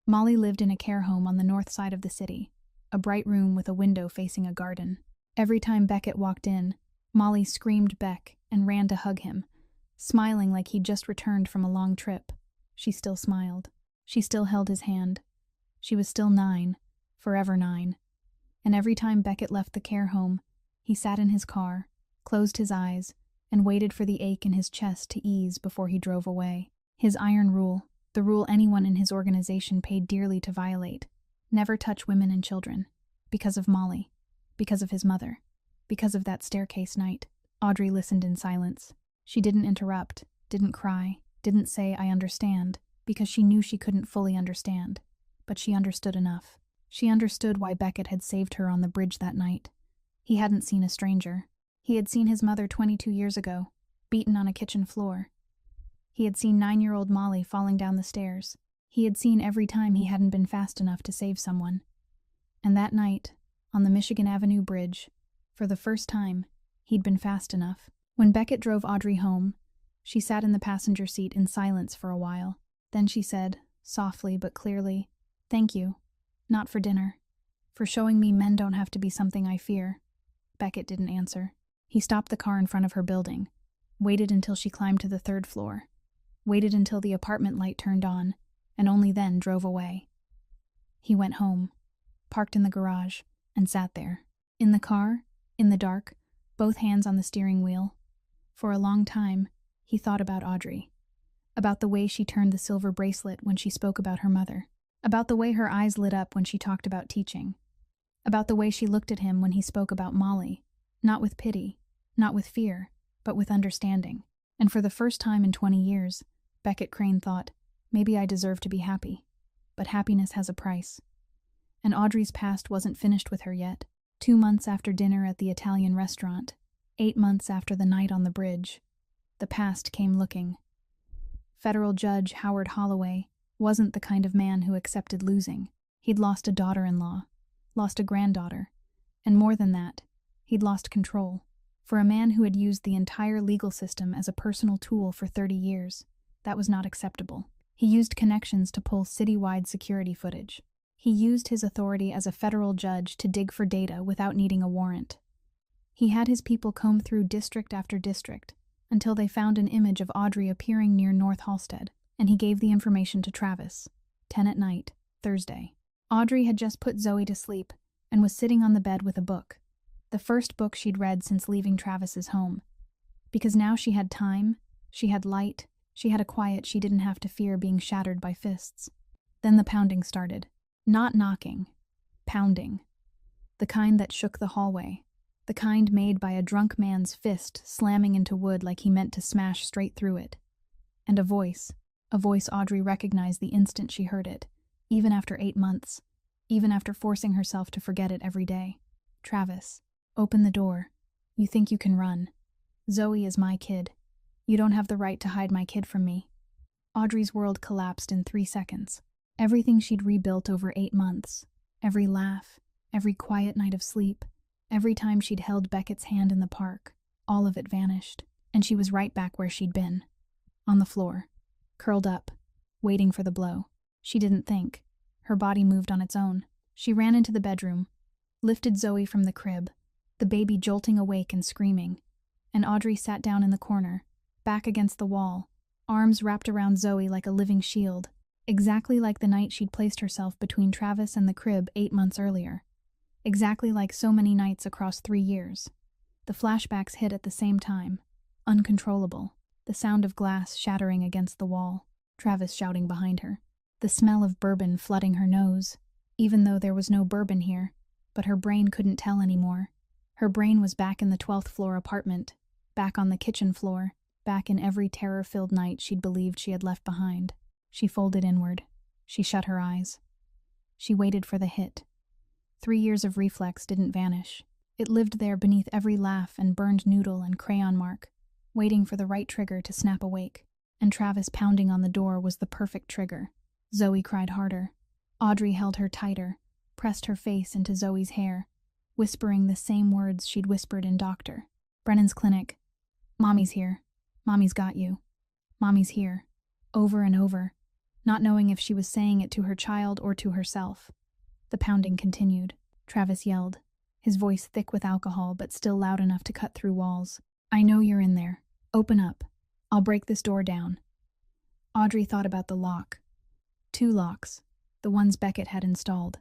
Molly lived in a care home on the north side of the city, a bright room with a window facing a garden. Every time Beckett walked in, Molly screamed Beck and ran to hug him, smiling like he'd just returned from a long trip. She still smiled. She still held his hand. She was still 9, forever 9. And every time Beckett left the care home, he sat in his car, closed his eyes, and waited for the ache in his chest to ease before he drove away. His iron rule, the rule anyone in his organization paid dearly to violate: never touch women and children. Because of Molly. Because of his mother. Because of that staircase night. Audrey listened in silence. She didn't interrupt, didn't cry, didn't say "I understand," because she knew she couldn't fully understand. But she understood enough. She understood why Beckett had saved her on the bridge that night. He hadn't seen a stranger. He had seen his mother 22 years ago, beaten on a kitchen floor. He had seen 9-year-old Molly falling down the stairs. He had seen every time he hadn't been fast enough to save someone. And that night, on the Michigan Avenue Bridge, for the first time, he'd been fast enough. When Beckett drove Audrey home, she sat in the passenger seat in silence for a while. Then she said, softly but clearly, "Thank you. Not for dinner. For showing me men don't have to be something I fear." Beckett didn't answer. He stopped the car in front of her building, waited until she climbed to the 3rd floor, waited until the apartment light turned on, and only then drove away. He went home, parked in the garage, and sat there. In the car, in the dark, both hands on the steering wheel. For a long time, he thought about Audrey. About the way she turned the silver bracelet when she spoke about her mother. About the way her eyes lit up when she talked about teaching. about the way she looked at him when he spoke about Molly, not with pity, not with fear, but with understanding. And for the first time in 20 years, Beckett Crane thought, maybe I deserve to be happy. But happiness has a price. And Audrey's past wasn't finished with her yet. 2 months after dinner at the Italian restaurant, 8 months after the night on the bridge, the past came looking. Federal Judge Howard Holloway wasn't the kind of man who accepted losing. He'd lost a daughter-in-law, lost a granddaughter, and more than that, he'd lost control. For a man who had used the entire legal system as a personal tool for 30 years, that was not acceptable. He used connections to pull citywide security footage. He used his authority as a federal judge to dig for data without needing a warrant. He had his people comb through district after district until they found an image of Audrey appearing near North Halstead, and he gave the information to Travis. 10 at night, Thursday. Audrey had just put Zoe to sleep and was sitting on the bed with a book. The first book she'd read since leaving Travis's home. Because now she had time, she had light, she had a quiet she didn't have to fear being shattered by fists. Then the pounding started. Not knocking. Pounding. The kind that shook the hallway. The kind made by a drunk man's fist slamming into wood like he meant to smash straight through it. And a voice Audrey recognized the instant she heard it, even after 8 months, even after forcing herself to forget it every day. Travis, open the door. You think you can run. Zoe is my kid. You don't have the right to hide my kid from me. Audrey's world collapsed in 3 seconds. Everything she'd rebuilt over 8 months, every laugh, every quiet night of sleep, every time she'd held Beckett's hand in the park, all of it vanished, and she was right back where she'd been. On the floor, curled up, waiting for the blow. She didn't think. Her body moved on its own. She ran into the bedroom, lifted Zoe from the crib, the baby jolting awake and screaming, and Audrey sat down in the corner, back against the wall, arms wrapped around Zoe like a living shield, exactly like the night she'd placed herself between Travis and the crib 8 months earlier. Exactly like so many nights across 3 years. The flashbacks hit at the same time, uncontrollable, the sound of glass shattering against the wall, Travis shouting behind her, the smell of bourbon flooding her nose, even though there was no bourbon here, but her brain couldn't tell anymore. Her brain was back in the 12th floor apartment, back on the kitchen floor, back in every terror-filled night she'd believed she had left behind. She folded inward. She shut her eyes. She waited for the hit. 3 years of reflex didn't vanish. It lived there beneath every laugh and burned noodle and crayon mark, waiting for the right trigger to snap awake. And Travis pounding on the door was the perfect trigger. Zoe cried harder. Audrey held her tighter, pressed her face into Zoe's hair, whispering the same words she'd whispered in Dr. Brennan's clinic. Mommy's here. Mommy's got you. Mommy's here. Over and over, not knowing if she was saying it to her child or to herself. The pounding continued. Travis yelled, his voice thick with alcohol but still loud enough to cut through walls. I know you're in there. Open up. I'll break this door down. Audrey thought about the lock. 2 locks, the ones Beckett had installed.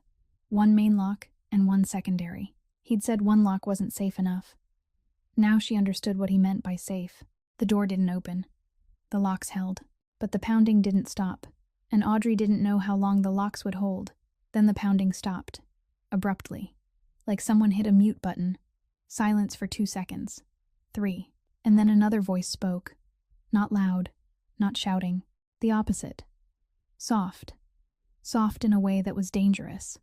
1 main lock and 1 secondary. He'd said 1 lock wasn't safe enough. Now she understood what he meant by safe. The door didn't open. The locks held. But the pounding didn't stop, and Audrey didn't know how long the locks would hold. Then the pounding stopped, abruptly, like someone hit a mute button. Silence for 2 seconds. 3. And then another voice spoke. Not loud, not shouting. The opposite. Soft. Soft in a way that was dangerous.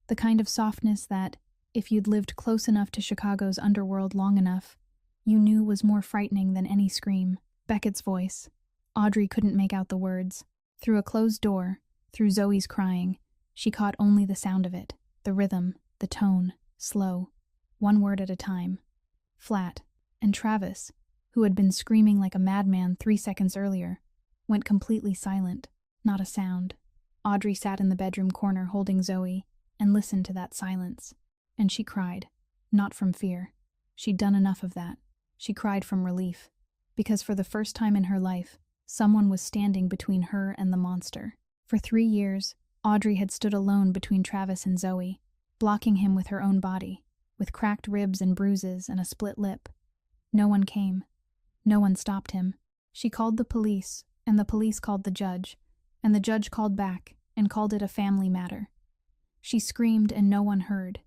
The kind of softness that, if you'd lived close enough to Chicago's underworld long enough, you knew was more frightening than any scream. Beckett's voice. Audrey couldn't make out the words. Through a closed door, through Zoe's crying, she caught only the sound of it, the rhythm, the tone, slow, 1 word at a time. Flat. And Travis, who had been screaming like a madman 3 seconds earlier, went completely silent, not a sound. Audrey sat in the bedroom corner holding Zoe and listened to that silence. And she cried, not from fear. She'd done enough of that. She cried from relief, because for the first time in her life, someone was standing between her and the monster. For 3 years, Audrey had stood alone between Travis and Zoe, blocking him with her own body, with cracked ribs and bruises and a split lip. No one came. No one stopped him. She called the police, and the police called the judge, and the judge called back and called it a family matter. She screamed and no one heard.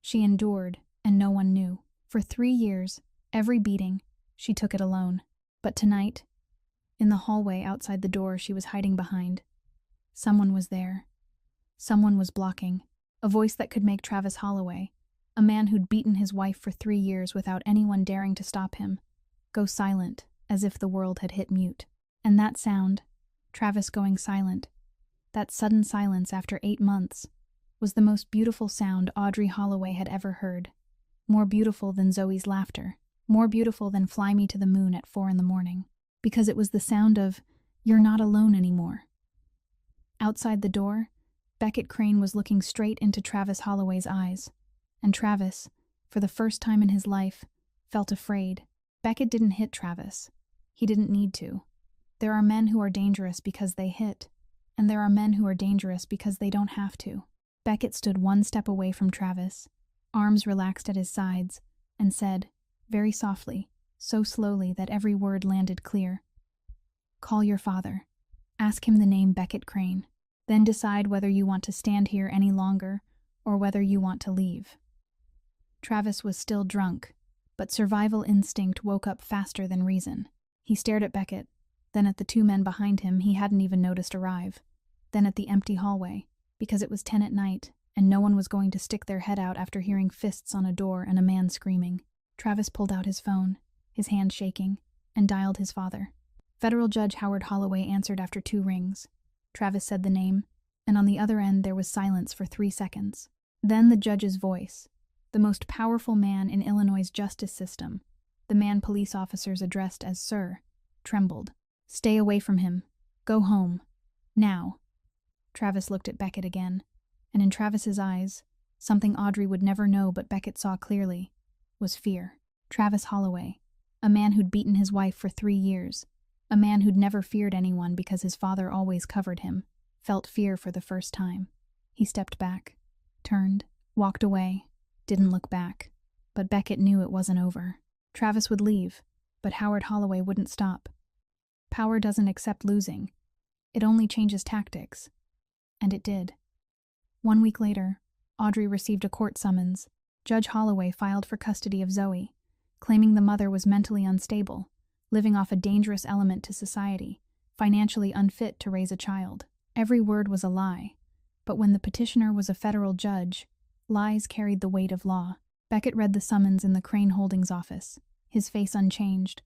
She endured, and no one knew. For 3 years, every beating, she took it alone. But tonight, in the hallway outside the door she was hiding behind, someone was there. Someone was blocking. A voice that could make Travis Holloway, a man who'd beaten his wife for 3 years without anyone daring to stop him, go silent, as if the world had hit mute. And that sound, Travis going silent, that sudden silence after 8 months, was the most beautiful sound Audrey Holloway had ever heard. More beautiful than Zoe's laughter. More beautiful than Fly Me to the Moon at 4 a.m. Because it was the sound of, "You're not alone anymore." Outside the door, Beckett Crane was looking straight into Travis Holloway's eyes. And Travis, for the first time in his life, felt afraid. Beckett didn't hit Travis. He didn't need to. There are men who are dangerous because they hit, and there are men who are dangerous because they don't have to. Beckett stood 1 step away from Travis, arms relaxed at his sides, and said, very softly, so slowly that every word landed clear, "Call your father. Ask him the name Beckett Crane. Then decide whether you want to stand here any longer or whether you want to leave." Travis was still drunk, but survival instinct woke up faster than reason. He stared at Beckett, then at the 2 men behind him he hadn't even noticed arrive, then at the empty hallway, because it was 10 at night and no one was going to stick their head out after hearing fists on a door and a man screaming. Travis pulled out his phone, his hand shaking, and dialed his father. Federal Judge Howard Holloway answered after 2 rings. Travis said the name, and on the other end there was silence for 3 seconds. Then the judge's voice, the most powerful man in Illinois' justice system, the man police officers addressed as Sir, trembled. "Stay away from him. Go home. Now." Travis looked at Beckett again, and in Travis's eyes, something Audrey would never know but Beckett saw clearly, was fear. Travis Holloway, a man who'd beaten his wife for 3 years, a man who'd never feared anyone because his father always covered him, felt fear for the first time. He stepped back, turned, walked away, didn't look back. But Beckett knew it wasn't over. Travis would leave, but Howard Holloway wouldn't stop. Power doesn't accept losing. It only changes tactics. And it did. 1 week later, Audrey received a court summons. Judge Holloway filed for custody of Zoe, claiming the mother was mentally unstable, living off a dangerous element to society, financially unfit to raise a child. Every word was a lie, but when the petitioner was a federal judge, lies carried the weight of law. Beckett read the summons in the Crane Holdings office, his face unchanged,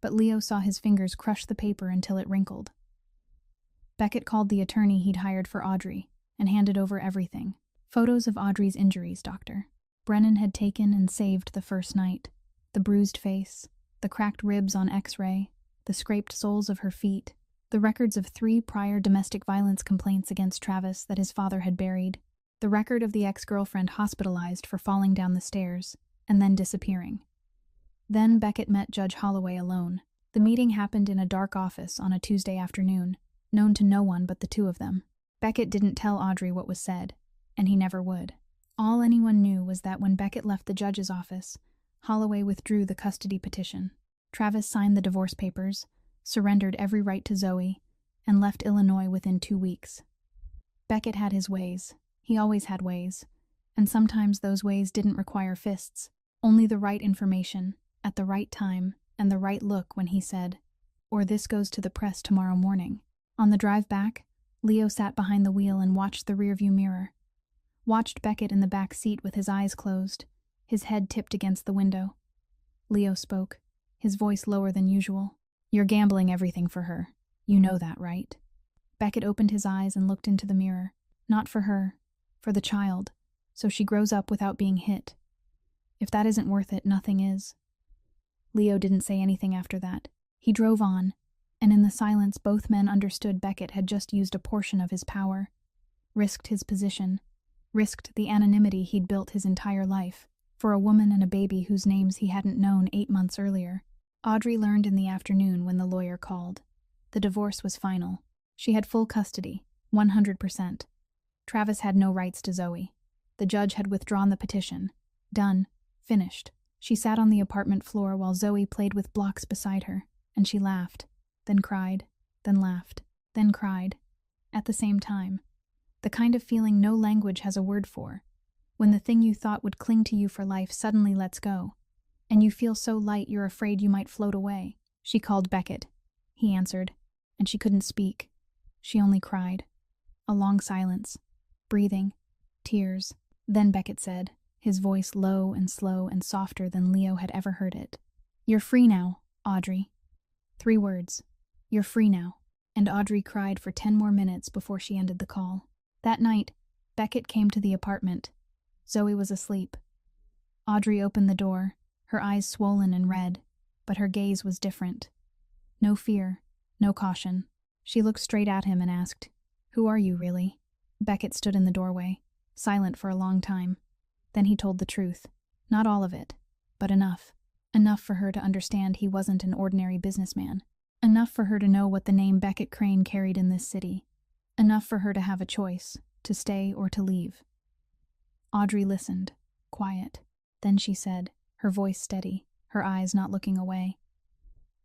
but Leo saw his fingers crush the paper until it wrinkled. Beckett called the attorney he'd hired for Audrey and handed over everything. Photos of Audrey's injuries, doctor. Brennan had taken and saved the first night. The bruised face, the cracked ribs on X-ray, the scraped soles of her feet, the records of 3 prior domestic violence complaints against Travis that his father had buried, the record of the ex-girlfriend hospitalized for falling down the stairs and then disappearing. Then Beckett met Judge Holloway alone. The meeting happened in a dark office on a Tuesday afternoon, known to no one but the 2 of them. Beckett didn't tell Audrey what was said, and he never would. All anyone knew was that when Beckett left the judge's office, Holloway withdrew the custody petition. Travis signed the divorce papers, surrendered every right to Zoe, and left Illinois within 2 weeks. Beckett had his ways. He always had ways. And sometimes those ways didn't require fists, only the right information, at the right time, and the right look when he said, "Or this goes to the press tomorrow morning." On the drive back, Leo sat behind the wheel and watched the rearview mirror. Watched Beckett in the back seat with his eyes closed, his head tipped against the window. Leo spoke, his voice lower than usual. "You're gambling everything for her. You know that, right?" Beckett opened his eyes and looked into the mirror. Not for her, for the child, so she grows up without being hit. If that isn't worth it, nothing is. Leo didn't say anything after that. He drove on, and in the silence both men understood Beckett had just used a portion of his power, risked his position, risked the anonymity he'd built his entire life, for a woman and a baby whose names he hadn't known 8 months earlier. Audrey learned in the afternoon when the lawyer called. The divorce was final. She had full custody, 100%. Travis had no rights to Zoe. The judge had withdrawn the petition. Done. Finished. She sat on the apartment floor while Zoe played with blocks beside her, and she laughed, then cried, then laughed, then cried, at the same time. The kind of feeling no language has a word for. When the thing you thought would cling to you for life suddenly lets go, and you feel so light you're afraid you might float away. She called Beckett. He answered, and she couldn't speak. She only cried. A long silence. Breathing. Tears. Then Beckett said, his voice low and slow and softer than Leo had ever heard it. "You're free now, Audrey." 3 words. "You're free now." And Audrey cried for 10 more minutes before she ended the call. That night, Beckett came to the apartment. Zoe was asleep. Audrey opened the door, her eyes swollen and red, but her gaze was different. No fear, no caution. She looked straight at him and asked, "Who are you, really?" Beckett stood in the doorway, silent for a long time. Then he told the truth. Not all of it, but enough. Enough for her to understand he wasn't an ordinary businessman. Enough for her to know what the name Beckett Crane carried in this city. Enough for her to have a choice, to stay or to leave. Audrey listened, quiet. Then she said, her voice steady, her eyes not looking away,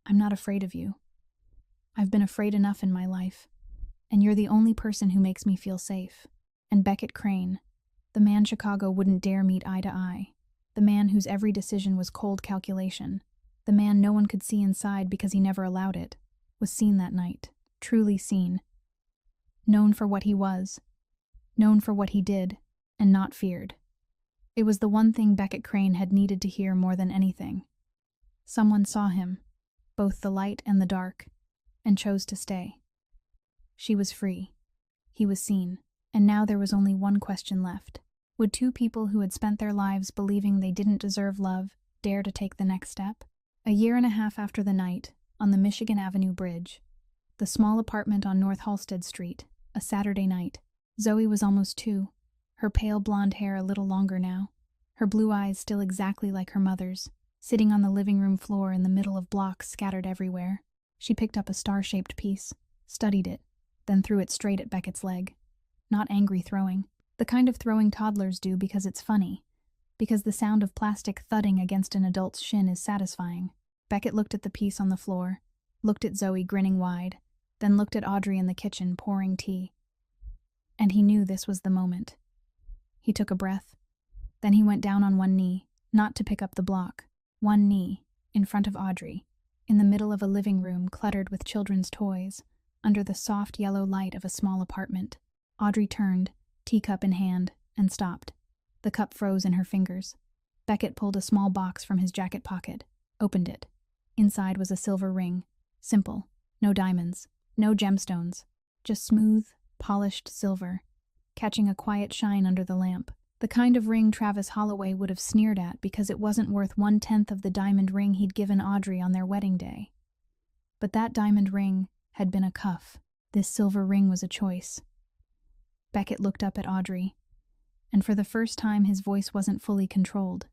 "I'm not afraid of you. I've been afraid enough in my life, and you're the only person who makes me feel safe." And Beckett Crane, the man Chicago wouldn't dare meet eye to eye, the man whose every decision was cold calculation, the man no one could see inside because he never allowed it, was seen that night, truly seen. Known for what he was, known for what he did, and not feared. It was the one thing Beckett Crane had needed to hear more than anything. Someone saw him, both the light and the dark, and chose to stay. She was free. He was seen. And now there was only one question left. Would 2 people who had spent their lives believing they didn't deserve love dare to take the next step? A year and a half after the night, on the Michigan Avenue Bridge, the small apartment on North Halsted Street, a Saturday night, Zoe was almost 2, her pale blonde hair a little longer now, her blue eyes still exactly like her mother's, sitting on the living room floor in the middle of blocks scattered everywhere. She picked up a star-shaped piece, studied it, then threw it straight at Beckett's leg. Not angry throwing, the kind of throwing toddlers do because it's funny, because the sound of plastic thudding against an adult's shin is satisfying. Beckett looked at the piece on the floor, looked at Zoe grinning wide, then looked at Audrey in the kitchen pouring tea. And he knew this was the moment. He took a breath. Then he went down on one knee, not to pick up the block. One knee, in front of Audrey, in the middle of a living room cluttered with children's toys, under the soft yellow light of a small apartment. Audrey turned, teacup in hand, and stopped. The cup froze in her fingers. Beckett pulled a small box from his jacket pocket, opened it. Inside was a silver ring. Simple. No diamonds. No gemstones. Just smooth, polished silver, catching a quiet shine under the lamp. The kind of ring Travis Holloway would have sneered at because it wasn't worth 1/10 of the diamond ring he'd given Audrey on their wedding day. But that diamond ring had been a cuff. This silver ring was a choice. Beckett looked up at Audrey, and for the first time his voice wasn't fully controlled.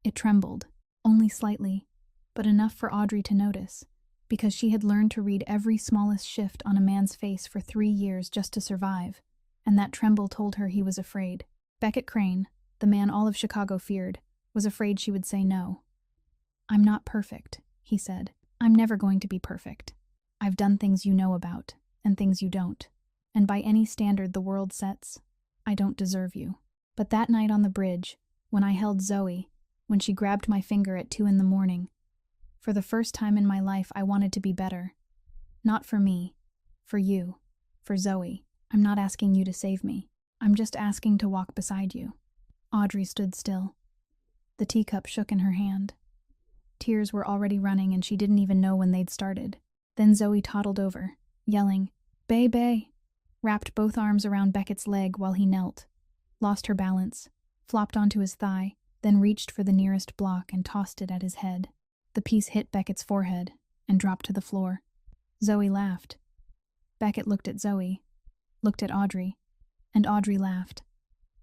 It trembled, only slightly, but enough for Audrey to notice, because she had learned to read every smallest shift on a man's face for 3 years just to survive, and that tremble told her he was afraid. Beckett Crane, the man all of Chicago feared, was afraid she would say no. "I'm not perfect," he said. "I'm never going to be perfect. I've done things you know about, and things you don't. And by any standard the world sets, I don't deserve you." But that night on the bridge, when I held Zoe, when she grabbed my finger at 2 a.m, for the first time in my life I wanted to be better. Not for me, for you, for Zoe. I'm not asking you to save me. I'm just asking to walk beside you. Audrey stood still. The teacup shook in her hand. Tears were already running and she didn't even know when they'd started. Then Zoe toddled over, yelling, "Bay, Bay," wrapped both arms around Beckett's leg while he knelt, lost her balance, flopped onto his thigh, then reached for the nearest block and tossed it at his head. The piece hit Beckett's forehead and dropped to the floor. Zoe laughed. Beckett looked at Zoe, looked at Audrey, and Audrey laughed,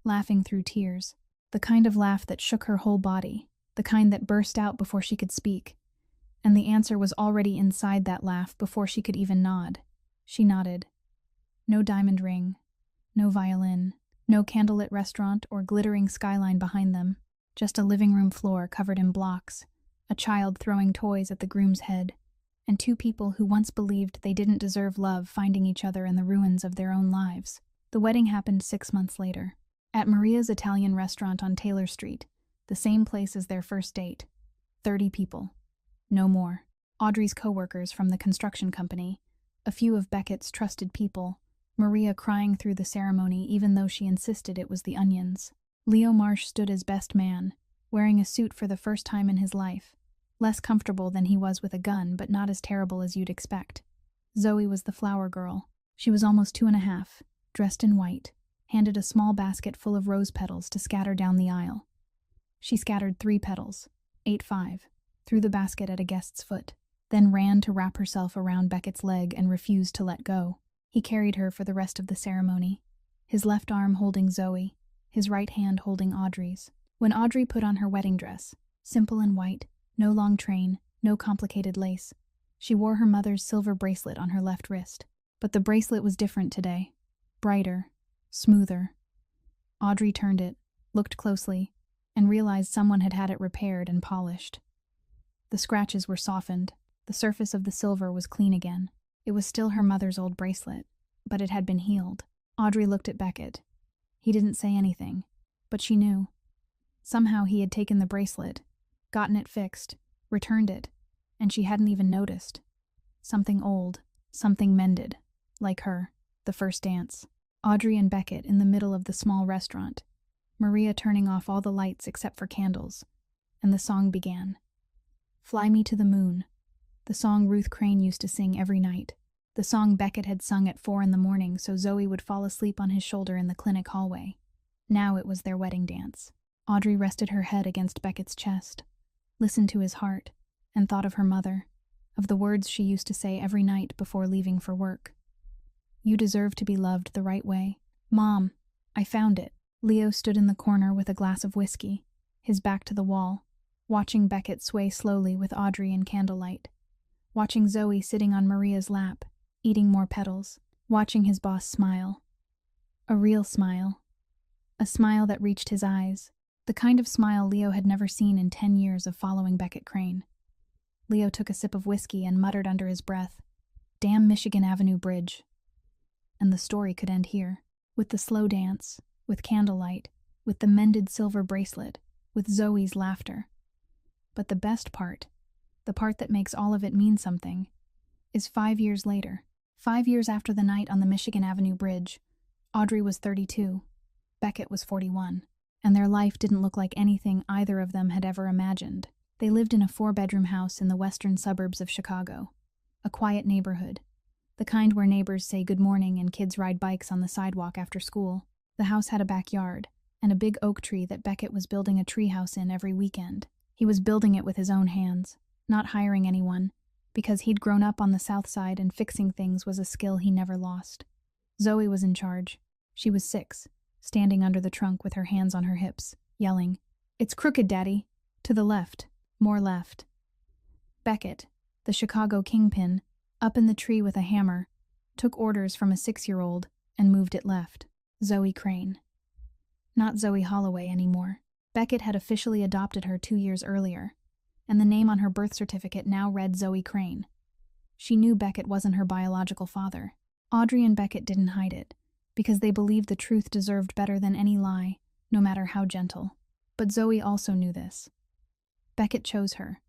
laughing through tears, the kind of laugh that shook her whole body, the kind that burst out before she could speak. And the answer was already inside that laugh before she could even nod. She nodded. No diamond ring, no violin, no candlelit restaurant or glittering skyline behind them, just a living room floor covered in blocks, a child throwing toys at the groom's head, and 2 people who once believed they didn't deserve love finding each other in the ruins of their own lives. The wedding happened 6 months later. At Maria's Italian restaurant on Taylor Street, the same place as their first date. 30 people. No more. Audrey's co-workers from the construction company, a few of Beckett's trusted people, Maria crying through the ceremony even though she insisted it was the onions. Leo Marsh stood as best man, wearing a suit for the first time in his life, less comfortable than he was with a gun, but not as terrible as you'd expect. Zoe was the flower girl. She was almost 2.5, dressed in white, handed a small basket full of rose petals to scatter down the aisle. She scattered 3 petals, 8 5, threw the basket at a guest's foot, then ran to wrap herself around Beckett's leg and refused to let go. He carried her for the rest of the ceremony, his left arm holding Zoe, his right hand holding Audrey's. When Audrey put on her wedding dress, simple and white, no long train, no complicated lace, she wore her mother's silver bracelet on her left wrist. But the bracelet was different today. Brighter, smoother. Audrey turned it, looked closely, and realized someone had had it repaired and polished. The scratches were softened. The surface of the silver was clean again. It was still her mother's old bracelet, but it had been healed. Audrey looked at Beckett. He didn't say anything, but she knew. Somehow he had taken the bracelet, gotten it fixed, returned it, and she hadn't even noticed. Something old, something mended, like her, the first dance. Audrey and Beckett in the middle of the small restaurant, Maria turning off all the lights except for candles, and the song began. Fly Me to the Moon, the song Ruth Crane used to sing every night, the song Beckett had sung at 4 a.m. so Zoe would fall asleep on his shoulder in the clinic hallway. Now it was their wedding dance. Audrey rested her head against Beckett's chest, listened to his heart, and thought of her mother, of the words she used to say every night before leaving for work. You deserve to be loved the right way. Mom, I found it. Leo stood in the corner with a glass of whiskey, his back to the wall, watching Beckett sway slowly with Audrey in candlelight, watching Zoe sitting on Maria's lap, eating more petals, watching his boss smile. A real smile. A smile that reached his eyes, the kind of smile Leo had never seen in 10 years of following Beckett Crane. Leo took a sip of whiskey and muttered under his breath, "Damn Michigan Avenue Bridge." And the story could end here, with the slow dance, with candlelight, with the mended silver bracelet, with Zoe's laughter. But the best part, the part that makes all of it mean something, is 5 years later. 5 years after the night on the Michigan Avenue Bridge, Audrey was 32, Beckett was 41, and their life didn't look like anything either of them had ever imagined. They lived in a 4-bedroom house in the western suburbs of Chicago, a quiet neighborhood, the kind where neighbors say good morning and kids ride bikes on the sidewalk after school. The house had a backyard, and a big oak tree that Beckett was building a treehouse in every weekend. He was building it with his own hands, not hiring anyone, because he'd grown up on the south side and fixing things was a skill he never lost. Zoe was in charge. She was 6, standing under the trunk with her hands on her hips, yelling, "It's crooked, Daddy!" To the left, more left. Beckett, the Chicago kingpin, up in the tree with a hammer, took orders from a 6-year-old and moved it left. Zoe Crane. Not Zoe Holloway anymore. Beckett had officially adopted her 2 years earlier, and the name on her birth certificate now read Zoe Crane. She knew Beckett wasn't her biological father. Audrey and Beckett didn't hide it, because they believed the truth deserved better than any lie, no matter how gentle. But Zoe also knew this. Beckett chose her.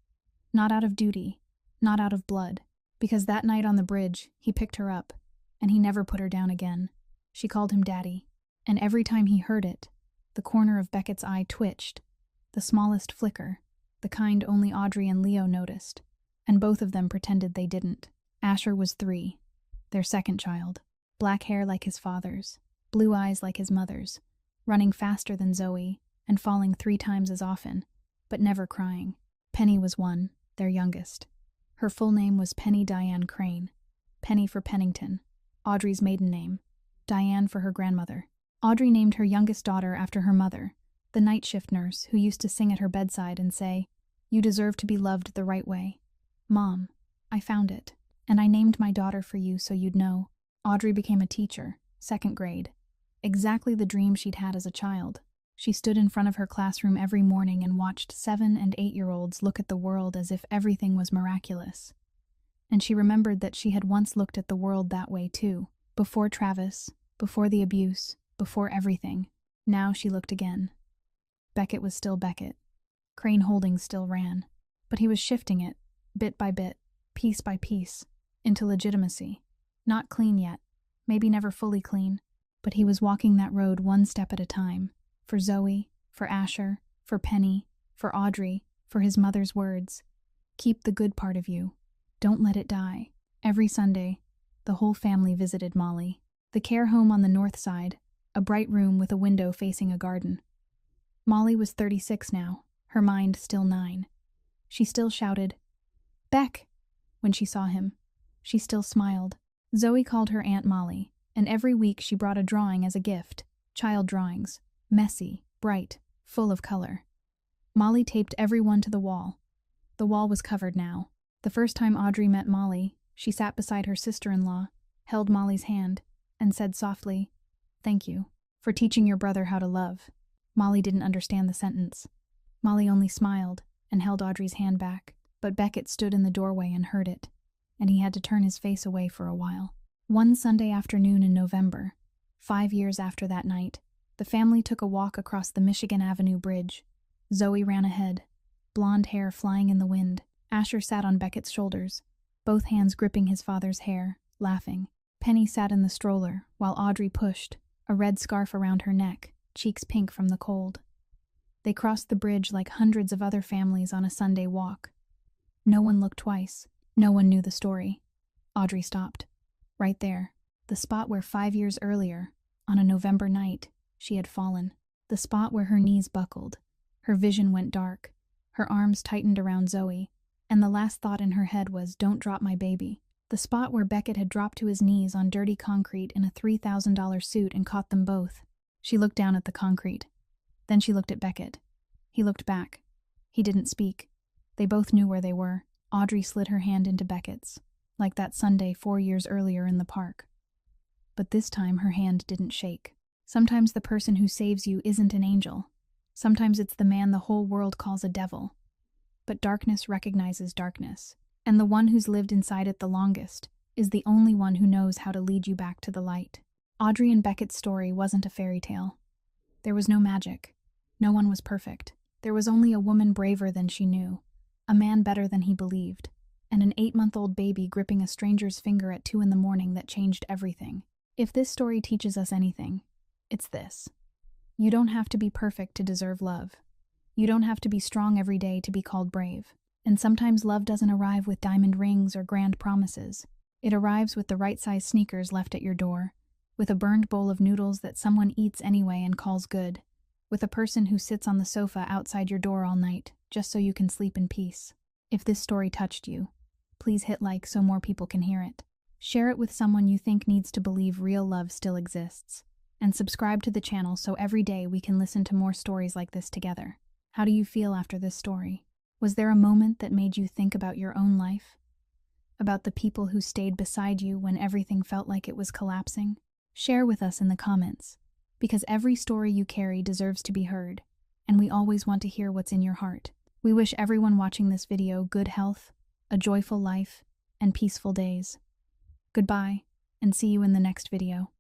Not out of duty, not out of blood, because that night on the bridge, he picked her up, and he never put her down again. She called him Daddy, and every time he heard it, the corner of Beckett's eye twitched, the smallest flicker, the kind only Audrey and Leo noticed, and both of them pretended they didn't. Asher was 3, their second child, black hair like his father's, blue eyes like his mother's, running faster than Zoe and falling 3 times as often, but never crying. Penny was 1, their youngest. Her full name was Penny Diane Crane, Penny for Pennington, Audrey's maiden name, Diane for her grandmother. Audrey named her youngest daughter after her mother, the night shift nurse who used to sing at her bedside and say, "You deserve to be loved the right way." "Mom, I found it, and I named my daughter for you so you'd know." Audrey became a teacher, 2nd grade, exactly the dream she'd had as a child. She stood in front of her classroom every morning and watched 7- and 8-year-olds look at the world as if everything was miraculous. And she remembered that she had once looked at the world that way too, before Travis, before the abuse, before everything. Now she looked again. Beckett was still Beckett. Crane Holdings still ran. But he was shifting it, bit by bit, piece by piece, into legitimacy. Not clean yet, maybe never fully clean, but he was walking that road one step at a time. For Zoe, for Asher, for Penny, for Audrey, for his mother's words. Keep the good part of you. Don't let it die. Every Sunday, the whole family visited Molly. The care home on the north side, a bright room with a window facing a garden. Molly was 36 now, her mind still 9. She still shouted, "Beck!" when she saw him. She still smiled. Zoe called her Aunt Molly, and every week she brought a drawing as a gift. Child drawings. Messy, bright, full of color. Molly taped every one to the wall. The wall was covered now. The first time Audrey met Molly, she sat beside her sister-in-law, held Molly's hand, and said softly, "Thank you for teaching your brother how to love." Molly didn't understand the sentence. Molly only smiled and held Audrey's hand back, but Beckett stood in the doorway and heard it, and he had to turn his face away for a while. One Sunday afternoon in November, 5 years after that night, the family took a walk across the Michigan Avenue Bridge. Zoe ran ahead, blonde hair flying in the wind. Asher sat on Beckett's shoulders, both hands gripping his father's hair, laughing. Penny sat in the stroller, while Audrey pushed, a red scarf around her neck, cheeks pink from the cold. They crossed the bridge like hundreds of other families on a Sunday walk. No one looked twice. No one knew the story. Audrey stopped. Right there, the spot where 5 years earlier, on a November night, she had fallen. The spot where her knees buckled. Her vision went dark. Her arms tightened around Zoe, and the last thought in her head was, "Don't drop my baby." The spot where Beckett had dropped to his knees on dirty concrete in a $3,000 suit and caught them both. She looked down at the concrete. Then she looked at Beckett. He looked back. He didn't speak. They both knew where they were. Audrey slid her hand into Beckett's, like that Sunday 4 years earlier in the park. But this time her hand didn't shake. Sometimes the person who saves you isn't an angel. Sometimes it's the man the whole world calls a devil. But darkness recognizes darkness, and the one who's lived inside it the longest is the only one who knows how to lead you back to the light. Audrey and Beckett's story wasn't a fairy tale. There was no magic. No one was perfect. There was only a woman braver than she knew, a man better than he believed, and an 8-month-old baby gripping a stranger's finger at 2 in the morning that changed everything. If this story teaches us anything, it's this. You don't have to be perfect to deserve love. You don't have to be strong every day to be called brave. And sometimes love doesn't arrive with diamond rings or grand promises. It arrives with the right-size sneakers left at your door, with a burned bowl of noodles that someone eats anyway and calls good, with a person who sits on the sofa outside your door all night, just so you can sleep in peace. If this story touched you, please hit like so more people can hear it. Share it with someone you think needs to believe real love still exists. And subscribe to the channel so every day we can listen to more stories like this together. How do you feel after this story? Was there a moment that made you think about your own life? About the people who stayed beside you when everything felt like it was collapsing? Share with us in the comments, because every story you carry deserves to be heard, and we always want to hear what's in your heart. We wish everyone watching this video good health, a joyful life, and peaceful days. Goodbye, and see you in the next video.